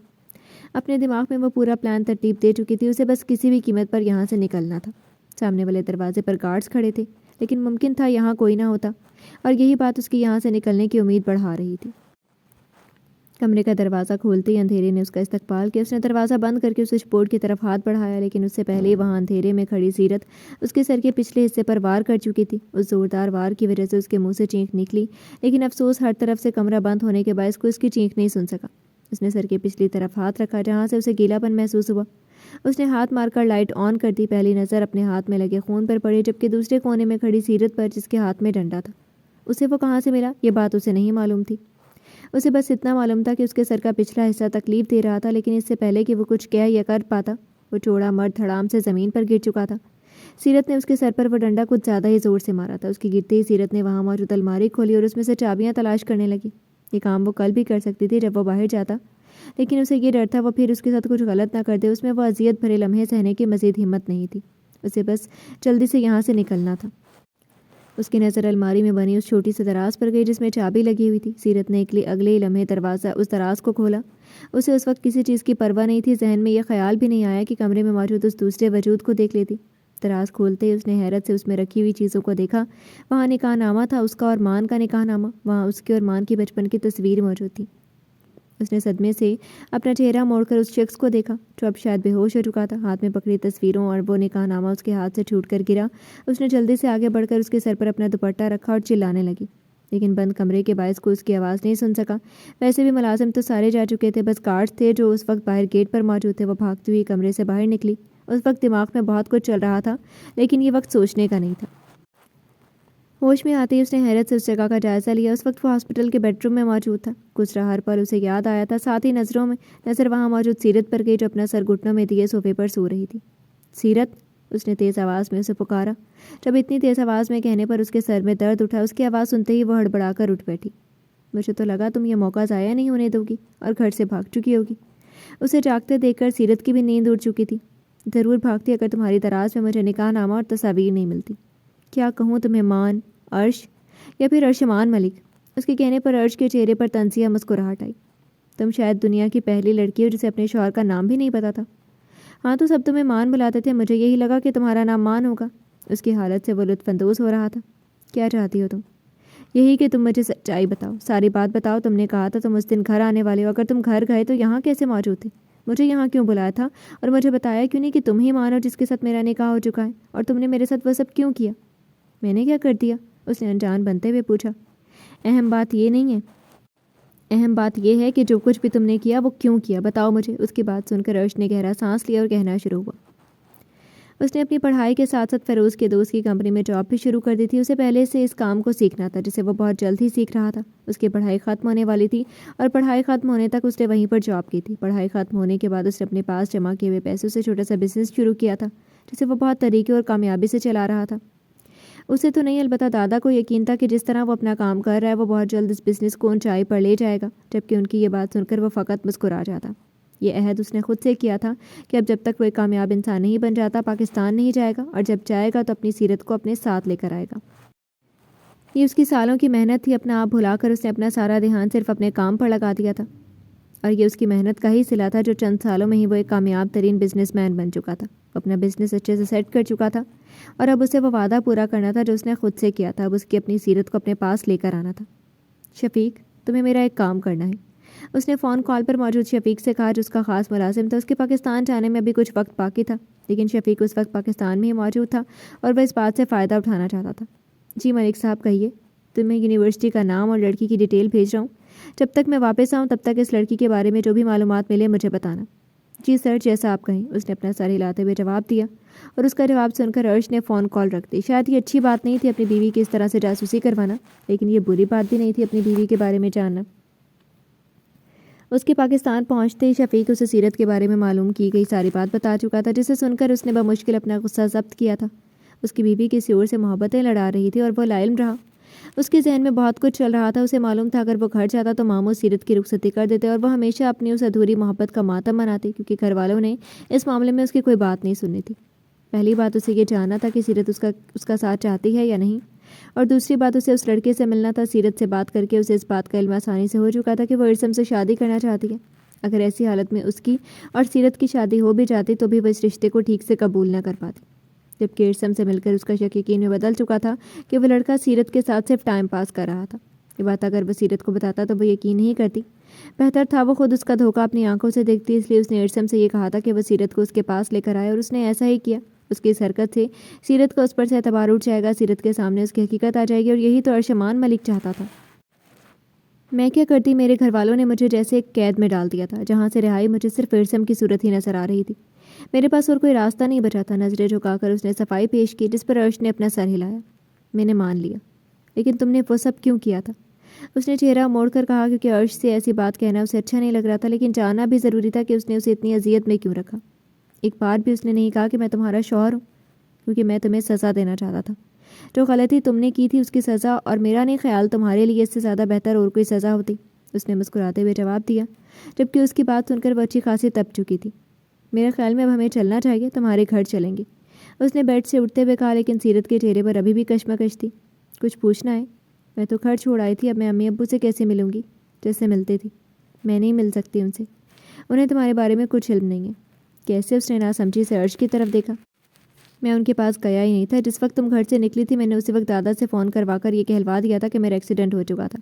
اپنے دماغ میں وہ پورا پلان ترتیب دے چکی تھی، اسے بس کسی بھی قیمت پر یہاں سے نکلنا تھا۔ سامنے والے دروازے پر گارڈز کھڑے تھے، لیکن ممکن تھا یہاں کوئی نہ ہوتا، اور یہی بات اس کی یہاں سے نکلنے کی امید بڑھا رہی تھی۔ کمرے کا دروازہ کھولتے ہی اندھیرے نے اس کا استقبال کیا۔ اس نے دروازہ بند کر کے سوئچ بورڈ کی طرف ہاتھ بڑھایا، لیکن اس سے پہلے ہی وہاں اندھیرے میں کھڑی سیرت اس کے سر کے پچھلے حصے پر وار کر چکی تھی۔ اس زوردار وار کی وجہ سے اس کے منہ سے چینخ نکلی، لیکن افسوس ہر طرف سے کمرہ بند ہونے کے باعث کوئی اس کی چینخ نہیں سن سکا۔ اس نے سر کے پچھلی طرف ہاتھ رکھا، جہاں سے اسے گیلا پن محسوس ہوا۔ اس نے ہاتھ مار کر لائٹ آن کر دی۔ پہلی نظر اپنے ہاتھ میں لگے خون پر پڑی، جبکہ دوسرے کونے میں کھڑی سیرت پر، جس کے ہاتھ میں ڈنڈا تھا۔ اسے وہ کہاں سے ملا یہ بات اسے نہیں معلوم تھی۔ اسے بس اتنا معلوم تھا کہ اس کے سر کا پچھلا حصہ تکلیف دے رہا تھا، لیکن اس سے پہلے کہ وہ کچھ کہہ یا کر پاتا، وہ چوڑا مرد دھڑام سے زمین پر گر چکا تھا۔ سیرت نے اس کے سر پر وہ ڈنڈا کچھ زیادہ ہی زور سے مارا تھا۔ اس کی گرتے ہی سیرت نے وہاں موجود الماری کھولی اور اس میں سے چابیاں تلاش کرنے لگی۔ یہ کام وہ کل بھی کر سکتی تھی جب وہ باہر جاتا، لیکن اسے یہ ڈر تھا وہ پھر اس کے ساتھ کچھ غلط نہ کر دے۔ اس میں وہ اذیت بھرے لمحے سہنے کی مزید ہمت نہیں تھی، اسے بس جلدی سے یہاں سے نکلنا تھا۔ اس کی نظر الماری میں بنی اس چھوٹی سی دراز پر گئی جس میں چابی لگی ہوئی تھی۔ سیرت نے اگلے ہی لمحے اس دراز کو کھولا۔ اسے اس وقت کسی چیز کی پرواہ نہیں تھی، ذہن میں یہ خیال بھی نہیں آیا کہ کمرے میں موجود اس دوسرے وجود کو دیکھ لیتی۔ دراز کھولتے ہی اس نے حیرت سے اس میں رکھی ہوئی چیزوں کو دیکھا۔ وہاں نکاح نامہ تھا، اس کا اور مان کا نکاح نامہ۔ وہاں اس کی اور مان کی بچپن کی تصویر موجود تھی۔ اس نے صدمے سے اپنا چہرہ موڑ کر اس شخص کو دیکھا جو اب شاید بے ہوش ہو چکا تھا۔ ہاتھ میں پکڑی تصویروں اور وہ نکاح نامہ اس کے ہاتھ سے چھوٹ کر گرا۔ اس نے جلدی سے آگے بڑھ کر اس کے سر پر اپنا دوپٹہ رکھا اور چلانے لگی، لیکن بند کمرے کے باعث کوئی اس کی آواز نہیں سن سکا۔ ویسے بھی ملازم تو سارے جا چکے تھے، بس گارڈز تھے جو اس وقت باہر گیٹ پر موجود تھے۔ وہ بھاگتی ہوئی کمرے سے باہر نکلی۔ اس وقت دماغ میں بہت کچھ چل رہا تھا، لیکن یہ وقت سوچنے کا نہیں تھا۔ ہوش میں آتے ہی اس نے حیرت سے اس جگہ کا جائزہ لیا۔ اس وقت وہ ہاسپٹل کے بیڈ روم میں موجود تھا۔ گزرا ہر پل اسے یاد آیا تھا، ساتھ ہی نظر وہاں موجود سیرت پر گئی جو اپنا سر گھٹنوں میں دیے صوفے پر سو رہی تھی۔ سیرت، اس نے تیز آواز میں اسے پکارا۔ جب اتنی تیز آواز میں کہنے پر اس کے سر میں درد اٹھا۔ اس کی آواز سنتے ہی وہ ہڑبڑا کر اٹھ بیٹھی۔ مجھے تو لگا تم یہ موقع ضائع نہیں ہونے دو گی اور گھر سے بھاگ چکی ہوگی۔ اسے جاگتے دیکھ کر سیرت کی بھی نیند اڑ چکی تھی۔ ضرور بھاگتی اگر تمہاری دراز میں مجھے نکاح نامہ اور تصاویر نہیں ملتی۔ کیا کہوں تمہیں، مان، عرش یا پھر ارشمان ملک؟ اس کے کہنے پر عرش کے چہرے پر طنزیہ مسکراہٹ آئی۔ تم شاید دنیا کی پہلی لڑکی ہو جسے اپنے شوہر کا نام بھی نہیں پتا تھا۔ ہاں تو سب تمہیں مان بلاتے تھے، مجھے یہی لگا کہ تمہارا نام مان ہوگا۔ اس کی حالت سے وہ لطف اندوز ہو رہا تھا۔ کیا چاہتی ہو تم؟ یہی کہ تم مجھے سچائی بتاؤ، ساری بات بتاؤ۔ تم نے کہا تھا تم اس دن گھر آنے والے ہو، اگر تم گھر گئے تو یہاں کیسے موجود تھے؟ مجھے یہاں کیوں بلایا تھا اور مجھے بتایا کیوں نہیں کہ تم ہی مان ہو جس کے ساتھ میرا نکاح ہو چکا ہے؟ اور تم نے میرے ساتھ وہ سب کیوں کیا؟ میں نے کیا کر دیا؟ اس نے انجان بنتے ہوئے پوچھا۔ اہم بات یہ نہیں ہے، اہم بات یہ ہے کہ جو کچھ بھی تم نے کیا وہ کیوں کیا، بتاؤ مجھے۔ اس کی بات سن کر عرش نے گہرا سانس لیا اور کہنا شروع ہوا۔ اس نے اپنی پڑھائی کے ساتھ ساتھ فیروز کے دوست کی کمپنی میں جاب بھی شروع کر دی تھی۔ اسے پہلے سے اس کام کو سیکھنا تھا جسے وہ بہت جلد ہی سیکھ رہا تھا۔ اس کی پڑھائی ختم ہونے والی تھی اور پڑھائی ختم ہونے تک اس نے وہیں پر جاب کی تھی۔ پڑھائی ختم ہونے کے بعد اس نے اپنے پاس جمع کیے ہوئے پیسوں سے چھوٹا سا بزنس شروع کیا تھا جسے وہ بہت طریقے اور کامیابی سے چلا رہا تھا۔ اسے تو نہیں، البتہ دادا کو یقین تھا کہ جس طرح وہ اپنا کام کر رہا ہے وہ بہت جلد اس بزنس کو اونچائی پر لے جائے گا، جبکہ ان کی یہ بات سن کر وہ فقط مسکرا جاتا۔ یہ عہد اس نے خود سے کیا تھا کہ اب جب تک وہ ایک کامیاب انسان نہیں بن جاتا پاکستان نہیں جائے گا، اور جب جائے گا تو اپنی سیرت کو اپنے ساتھ لے کر آئے گا۔ یہ اس کی سالوں کی محنت تھی۔ اپنا آپ بھلا کر اس نے اپنا سارا دھیان صرف اپنے کام پر لگا دیا تھا، اور یہ اس کی محنت کا ہی صلہ تھا جو چند سالوں میں ہی وہ ایک کامیاب ترین بزنس مین بن چکا تھا۔ اپنا بزنس اچھے سے سیٹ کر چکا تھا اور اب اسے وہ وعدہ پورا کرنا تھا جو اس نے خود سے کیا تھا۔ اب اس کی اپنی سیرت کو اپنے پاس لے کر آنا تھا۔ شفیق، تمہیں میرا ایک کام کرنا ہے، اس نے فون کال پر موجود شفیق سے کہا جو اس کا خاص ملازم تھا۔ اس کے پاکستان جانے میں ابھی کچھ وقت باقی تھا، لیکن شفیق اس وقت پاکستان میں ہی موجود تھا اور وہ اس بات سے فائدہ اٹھانا چاہتا تھا۔ جی ملک صاحب کہیے۔ تمہیں یونیورسٹی کا نام اور لڑکی کی ڈیٹیل بھیج رہا ہوں، جب تک میں واپس آؤں تب تک اس لڑکی کے بارے میں جو بھی معلومات ملے مجھے بتانا۔ جی سر، جیسا آپ کہیں، اس نے اپنا سر ہلاتے ہوئے جواب دیا، اور اس کا جواب سن کر عرش نے فون کال رکھ دی۔ شاید یہ اچھی بات نہیں تھی اپنی بیوی کی اس طرح سے جاسوسی کروانا، لیکن یہ بری بات بھی نہیں تھی اپنی بیوی کے بارے میں جاننا۔ اس کے پاکستان پہنچتے ہی شفیق اسے سیرت کے بارے میں معلوم کی گئی ساری بات بتا چکا تھا، جسے سن کر اس نے بمشکل اپنا غصہ ضبط کیا تھا۔ اس کی بیوی کسی اور سے محبتیں لڑا رہی تھی اور وہ لا علم رہا۔ اس کے ذہن میں بہت کچھ چل رہا تھا۔ اسے معلوم تھا اگر وہ گھر جاتا تو ماموں سیرت کی رخصتی کر دیتے اور وہ ہمیشہ اپنی اس ادھوری محبت کا ماتم مناتی، کیونکہ گھر والوں نے اس معاملے میں اس کی کوئی بات نہیں سنی تھی۔ پہلی بات اسے یہ جاننا تھا کہ سیرت اس کا ساتھ چاہتی ہے یا نہیں، اور دوسری بات اسے اس لڑکے سے ملنا تھا۔ سیرت سے بات کر کے اسے اس بات کا علم آسانی سے ہو چکا تھا کہ وہ ارسم سے شادی کرنا چاہتی ہے۔ اگر ایسی حالت میں اس کی اور سیرت کی شادی ہو بھی جاتی تو بھی وہ اس رشتے کو ٹھیک سے قبول نہ کر پاتی، جبکہ ارسم سے مل کر اس کا شک یقین میں بدل چکا تھا کہ وہ لڑکا سیرت کے ساتھ صرف ٹائم پاس کر رہا تھا۔ یہ بات اگر وہ سیرت کو بتاتا تو وہ یقین نہیں کرتی۔ بہتر تھا وہ خود اس کا دھوکہ اپنی آنکھوں سے دیکھتی، اس لیے اس نے ارسم سے یہ کہا تھا کہ وہ سیرت کو اس کے پاس لے کر آئے، اور اس نے ایسا ہی کیا۔ اس کی اس حرکت سے سیرت کو اس پر سے اعتبار اٹھ جائے گا، سیرت کے سامنے اس کی حقیقت آ جائے گی، اور یہی تو ارشمان ملک چاہتا تھا۔ میں کیا کرتی؟ میرے گھر والوں نے مجھے جیسے ایک قید میں ڈال دیا تھا، جہاں سے رہائی مجھے صرف ارسم کی صورت ہی نظر آ رہی تھی۔ میرے پاس اور کوئی راستہ نہیں بچا تھا۔ نظریں جھکا کر اس نے صفائی پیش کی، جس پر عرش نے اپنا سر ہلایا۔ میں نے مان لیا، لیکن تم نے وہ سب کیوں کیا تھا؟ اس نے چہرہ موڑ کر کہا، کیونکہ عرش سے ایسی بات کہنا اسے اچھا نہیں لگ رہا تھا، لیکن جاننا بھی ضروری تھا کہ اس نے اسے اتنی اذیت میں کیوں رکھا۔ ایک بار بھی اس نے نہیں کہا کہ میں تمہارا شوہر ہوں، کیونکہ میں تمہیں سزا دینا چاہتا تھا۔ جو غلطی تم نے کی تھی اس کی سزا، اور میرا نہیں خیال تمہارے لیے اس سے زیادہ بہتر اور کوئی سزا ہوتی، اس نے مسکراتے ہوئے جواب دیا، جبکہ اس کی بات سن کر وہ اچھی خاصی تپ چکی تھی۔ میرے خیال میں اب ہمیں چلنا چاہیے، تمہارے گھر چلیں گے، اس نے بیڈ سے اٹھتے ہوئے کہا، لیکن سیرت کے چہرے پر ابھی بھی کشمکش تھی۔ کچھ پوچھنا ہے؟ میں تو گھر چھوڑ آئی تھی، اب میں امی ابو سے کیسے ملوں گی جیسے ملتی تھی؟ میں نہیں مل سکتی ان سے، انہیں تمہارے بارے میں کچھ علم نہیں ہے۔ کیسے؟ اس نے ناسمجھی سے عرش کی طرف دیکھا۔ میں ان کے پاس گیا ہی نہیں تھا۔ جس وقت تم گھر سے نکلی تھی میں نے اسی وقت دادا سے فون کروا کر یہ کہلوا دیا تھا کہ میرا ایکسیڈنٹ ہو چکا تھا۔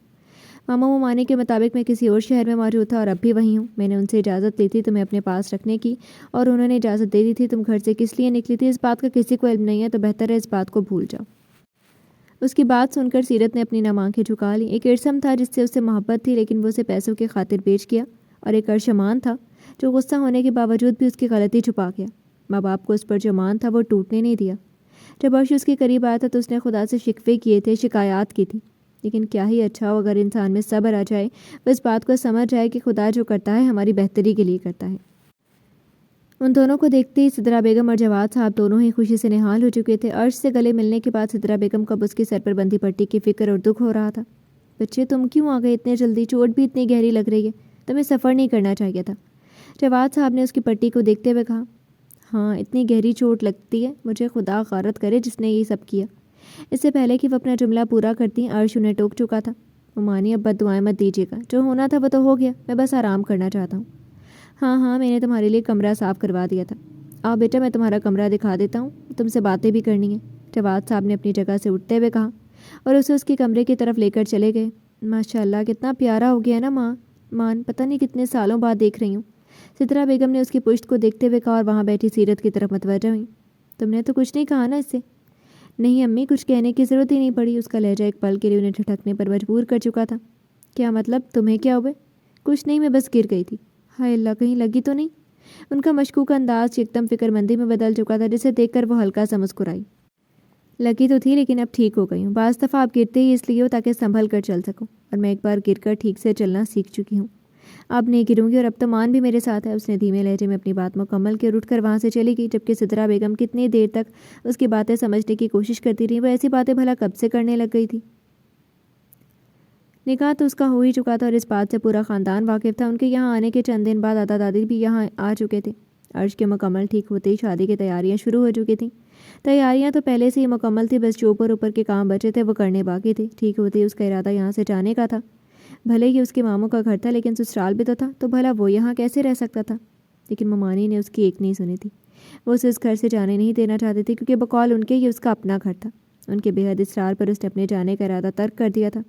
ماما ممانے کے مطابق میں کسی اور شہر میں موجود تھا اور اب بھی وہیں ہوں۔ میں نے ان سے اجازت لی تھی تمہیں اپنے پاس رکھنے کی، اور انہوں نے اجازت دے دی تھی۔ تم گھر سے کس لیے نکلی تھی اس بات کا کسی کو علم نہیں ہے، تو بہتر ہے اس بات کو بھول جاؤ۔ اس کی بات سن کر سیرت نے اپنی نم آنکھیں جھکا لیں۔ ایک ارسم تھا جس سے اسے محبت تھی، لیکن وہ اسے پیسوں کی خاطر بیچ گیا، اور ایک ارشمان تھا جو غصہ ہونے کے باوجود بھی اس کی غلطی چھپا گیا۔ ماں باپ کو اس پر جو مان تھا وہ ٹوٹنے نہیں دیا۔ جب عرش اس کے قریب آیا تھا تو اس نے خدا سے شکوے کیے تھے، شکایات کی تھی، لیکن کیا ہی اچھا ہو اگر انسان میں صبر آ جائے، وہ اس بات کو سمجھ جائے کہ خدا جو کرتا ہے ہماری بہتری کے لیے کرتا ہے۔ ان دونوں کو دیکھتے ہی سدرا بیگم اور جواد صاحب دونوں ہی خوشی سے نہال ہو چکے تھے۔ عرش سے گلے ملنے کے بعد سدرا بیگم کو اب اس کے سر پر بندھی پٹی کی فکر اور دکھ ہو رہا تھا۔ بچے تم کیوں آ گئے اتنے جلدی؟ چوٹ بھی اتنی گہری لگ رہی ہے، تمہیں سفر نہیں کرنا چاہیے تھا، جواد صاحب نے اس کی پٹی کو دیکھتے ہوئے کہا۔ ہاں اتنی گہری چوٹ لگتی ہے، مجھے خدا غارت کرے جس نے یہ سب کیا۔ اس سے پہلے کہ وہ اپنا جملہ پورا کرتی عرش انہیں ٹوک چکا تھا۔ ممانی اب بد دعائیں مت دیجیے گا، جو ہونا تھا وہ تو ہو گیا، میں بس آرام کرنا چاہتا ہوں۔ ہاں میں نے تمہارے لیے کمرہ صاف کروا دیا تھا، آؤ بیٹا میں تمہارا کمرہ دکھا دیتا ہوں، تم سے باتیں بھی کرنی ہیں، جواد صاحب نے اپنی جگہ سے اٹھتے ہوئے کہا، اور اسے اس کے کمرے کی طرف لے کر چلے گئے۔ ماشاء اللہ کتنا پیارا ہو گیا ہے نا مان، پتہ نہیں کتنے سالوں بعد دیکھ رہی ہوں، سدرا بیگم نے اس کی پشت کو دیکھتے ہوئے کہا، اور وہاں بیٹھی سیرت کی طرف متوجہ ہوئی۔ تم نے تو کچھ نہیں کہا نا اس سے؟ نہیں امی، کچھ کہنے کی ضرورت ہی نہیں پڑی، اس کا لہجہ ایک پل کے لیے انہیں ٹھٹکنے پر مجبور کر چکا تھا۔ کیا مطلب؟ تمہیں کیا ہوئے؟ کچھ نہیں، میں بس گر گئی تھی۔ ہائے اللہ، کہیں لگی تو نہیں؟ ان کا مشکوک انداز ایک دم فکر مندی میں بدل چکا تھا، جسے دیکھ کر وہ ہلکا سا مسکرائی۔ لگی تو تھی لیکن اب ٹھیک ہو گئی ہوں، بعض دفعہ آپ گرتے ہی اس لیے ہو تاکہ سنبھل کر چل سکوں، اور میں ایک بار گر کر ٹھیک سے چلنا سیکھ چکی ہوں، اب نہیں گروں گی، اور اب تو مان بھی میرے ساتھ ہے۔ اس نے دھیمے لہجے میں اپنی بات مکمل کی اور اٹھ کر وہاں سے چلی گئی، جبکہ سدرا بیگم کتنی دیر تک اس کی باتیں سمجھنے کی کوشش کرتی رہی۔ وہ ایسی باتیں بھلا کب سے کرنے لگ گئی تھی؟ نکاح تو اس کا ہو ہی چکا تھا، اور اس بات سے پورا خاندان واقف تھا۔ ان کے یہاں آنے کے چند دن بعد دادا دادی بھی یہاں آ چکے تھے۔ عرش کے مکمل ٹھیک ہوتے ہی شادی کی تیاریاں شروع ہو چکی تھیں۔ تیاریاں تو پہلے سے ہی مکمل تھی، بس جو اوپر کے کام بچے تھے وہ کرنے باقی تھے۔ ٹھیک ہوتے ہی اس کا ارادہ یہاں سے جانے کا تھا۔ بھلے ہی اس کے ماموں کا گھر تھا، لیکن سسرال بھی تو تھا، تو بھلا وہ یہاں کیسے رہ سکتا تھا؟ لیکن ممانی نے اس کی ایک نہیں سنی تھی۔ وہ اسے اس گھر سے جانے نہیں دینا چاہتی تھی، کیونکہ بقول ان کے یہ اس کا اپنا گھر تھا۔ ان کے بے حد اصرار پر اس نے اپنے جانے کا ارادہ ترک کر دیا تھا۔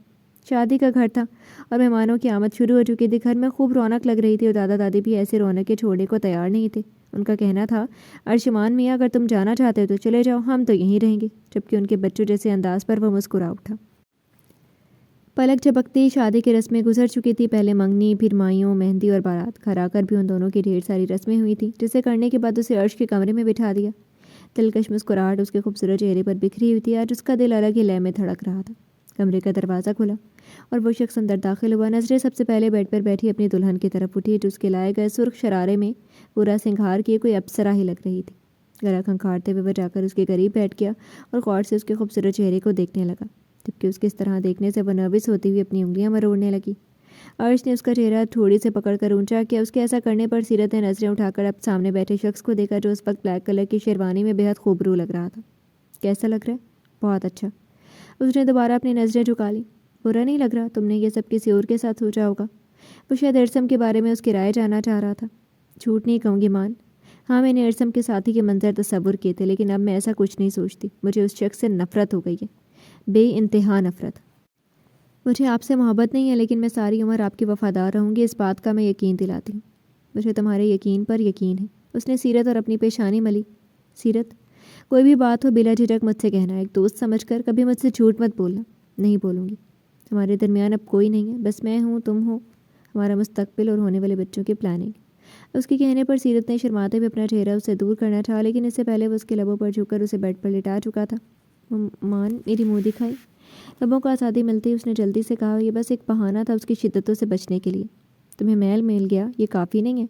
شادی کا گھر تھا اور مہمانوں کی آمد شروع ہو چکی تھی۔ گھر میں خوب رونق لگ رہی تھی، اور دادا دادی بھی ایسے رونقیں چھوڑنے کو تیار نہیں تھے۔ ان کا کہنا تھا، ارشمان میاں اگر تم جانا چاہتے ہو تو چلے جاؤ، ہم تو یہیں رہیں گے، جبکہ ان کے بچوں جیسے انداز پر وہ مسکرا اٹھا۔ پلک جھپکتے ہی شادی کی رسمیں گزر چکی تھی، پہلے منگنی، پھر مائیوں، مہندی اور بارات۔ گھر آ کر بھی ان دونوں کی ڈھیر ساری رسمیں ہوئی تھیں، جسے کرنے کے بعد اسے عرش کے کمرے میں بٹھا دیا۔ دلکش مسکراہٹ اس کے خوبصورت چہرے پر بکھری ہوئی تھی۔ آج اس کا دل الگ ہی لے میں دھڑک رہا تھا۔ کمرے کا دروازہ کھلا اور وہ شخص اندر داخل ہوا۔ نظریں سب سے پہلے بیڈ پر بیٹھی اپنی دلہن کی طرف اٹھی جو اس کے لائے گئے سرخ شرارے میں پورا سنگھار کیے کوئی اپسرا ہی لگ رہی تھی۔ گلا کھنکھاڑتے ہوئے وہ جا کر اس کے قریب بیٹھ گیا اور غور سے اس کے خوبصورت چہرے کو دیکھنے لگا، جبکہ اس کے اس طرح دیکھنے سے وہ نروس ہوتی ہوئی اپنی انگلیاں مروڑنے لگی۔ عرش نے اس کا چہرہ تھوڑی سے پکڑ کر اونچا کیا۔ اس کے ایسا کرنے پر سیرت نے نظریں اٹھا کر اب سامنے بیٹھے شخص کو دیکھا جو اس وقت بلیک کلر کی شیروانی میں بے حد خوبرو لگ رہا تھا۔ کیسا لگ رہا ہے؟ بہت اچھا۔ اس نے دوبارہ اپنی نظریں جھکا لی۔ برا نہیں لگ رہا؟ تم نے یہ سب کسی اور کے ساتھ سوچا ہوگا۔ وہ شاید ارسم کے بارے میں اس کی رائے جاننا چاہ رہا تھا۔ جھوٹ نہیں کہوں گی مان، ہاں میں نے ارسم کے ساتھی کے منظر تصور کیے تھے، لیکن اب میں ایسا کچھ نہیں سوچتی۔ مجھے اس شخص سے نفرت ہو گئی ہے، بے انتہا نفرت۔ مجھے آپ سے محبت نہیں ہے، لیکن میں ساری عمر آپ کی وفادار رہوں گی، اس بات کا میں یقین دلاتی ہوں۔ مجھے تمہارے یقین پر یقین ہے۔ اس نے سیرت اور اپنی پیشانی ملی۔ سیرت، کوئی بھی بات ہو بلا جھجک مجھ سے کہنا، ایک دوست سمجھ کر، کبھی مجھ سے جھوٹ مت بولنا۔ نہیں بولوں گی۔ ہمارے درمیان اب کوئی نہیں ہے، بس میں ہوں، تم ہو، ہمارا مستقبل اور ہونے والے بچوں کی پلاننگ۔ اس کے کہنے پر سیرت نے شرماتے ہوئے اپنا چہرہ اسے دور کرنا چاہا، لیکن اس سے پہلے وہ اس کے لبوں پر جھک کر اسے بیڈ پر لٹا چکا تھا۔ مان، میری منہ دکھائی۔ لبوں کو آزادی ملتی اس نے جلدی سے کہا۔ یہ بس ایک بہانہ تھا اس کی شدتوں سے بچنے کے لیے۔ تمہیں میل مل گیا، یہ کافی نہیں ہے؟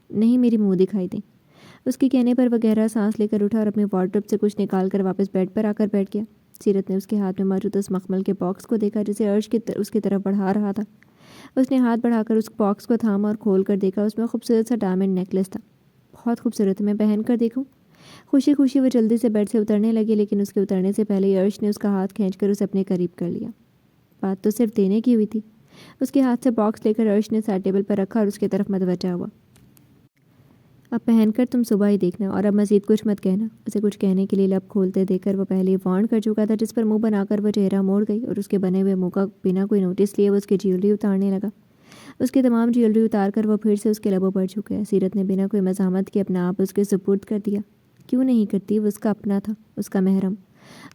نہیں، میری منہ دکھائی دیں۔ اس کے کہنے پر وہ گہرا سانس لے کر اٹھا اور اپنے وارڈروب سے کچھ نکال کر واپس بیڈ پر آ کر بیٹھ گیا۔ سیرت نے اس کے ہاتھ میں موجود اس مخمل کے باکس کو دیکھا جسے عرش اس کی طرف بڑھا رہا تھا۔ اس نے ہاتھ بڑھا کر اس باکس کو تھاما اور کھول کر دیکھا۔ اس میں خوبصورت سا ڈائمنڈ نیکلس تھا۔ بہت خوبصورت ہے، میں پہن کر دیکھوں؟ خوشی خوشی وہ جلدی سے بیڈ سے اترنے لگی، لیکن اس کے اترنے سے پہلے عرش نے اس کا ہاتھ کھینچ کر اسے اپنے قریب کر لیا۔ بات تو صرف دینے کی ہوئی تھی۔ اس کے ہاتھ سے باکس لے کر عرش نے سائڈ ٹیبل پر رکھا اور اس کی طرف متوجہ ہوا۔ اب پہن کر تم صبح ہی دیکھنا، اور اب مزید کچھ مت کہنا۔ اسے کچھ کہنے کے لیے لب کھولتے دیکھ کر وہ پہلے ہی وارن کر چکا تھا، جس پر منہ بنا کر وہ چہرہ موڑ گئی اور اس کے بنے ہوئے منہ کا بنا کوئی نوٹس لیے وہ اس کی جیولری اتارنے لگا۔ اس کی تمام جیولری اتار کر وہ پھر سے اس کے لبوں پر جھک گیا۔ سیرت نے بنا کوئی مزاحمت کے اپنا آپ اس کے سپرد کر دیا۔ کیوں نہیں کرتی؟ وہ اس کا اپنا تھا، اس کا محرم،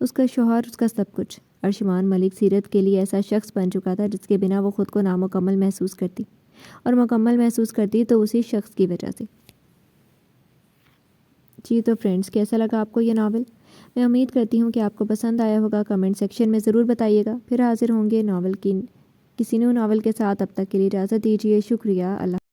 اس کا شوہر، اس کا سب کچھ۔ ارشمان ملک سیرت کے لیے ایسا شخص بن چکا تھا جس کے بنا وہ خود کو نامکمل محسوس کرتی، اور مکمل محسوس کرتی تو اسی شخص کی وجہ سے۔ جی تو فرینڈز، کیسا لگا آپ کو یہ ناول؟ میں امید کرتی ہوں کہ آپ کو پسند آیا ہوگا۔ کمنٹ سیکشن میں ضرور بتائیے گا۔ پھر حاضر ہوں گے کسی نیو ناول کے ساتھ۔ اب تک کے لیے اجازت دیجیے۔ شکریہ۔ اللہ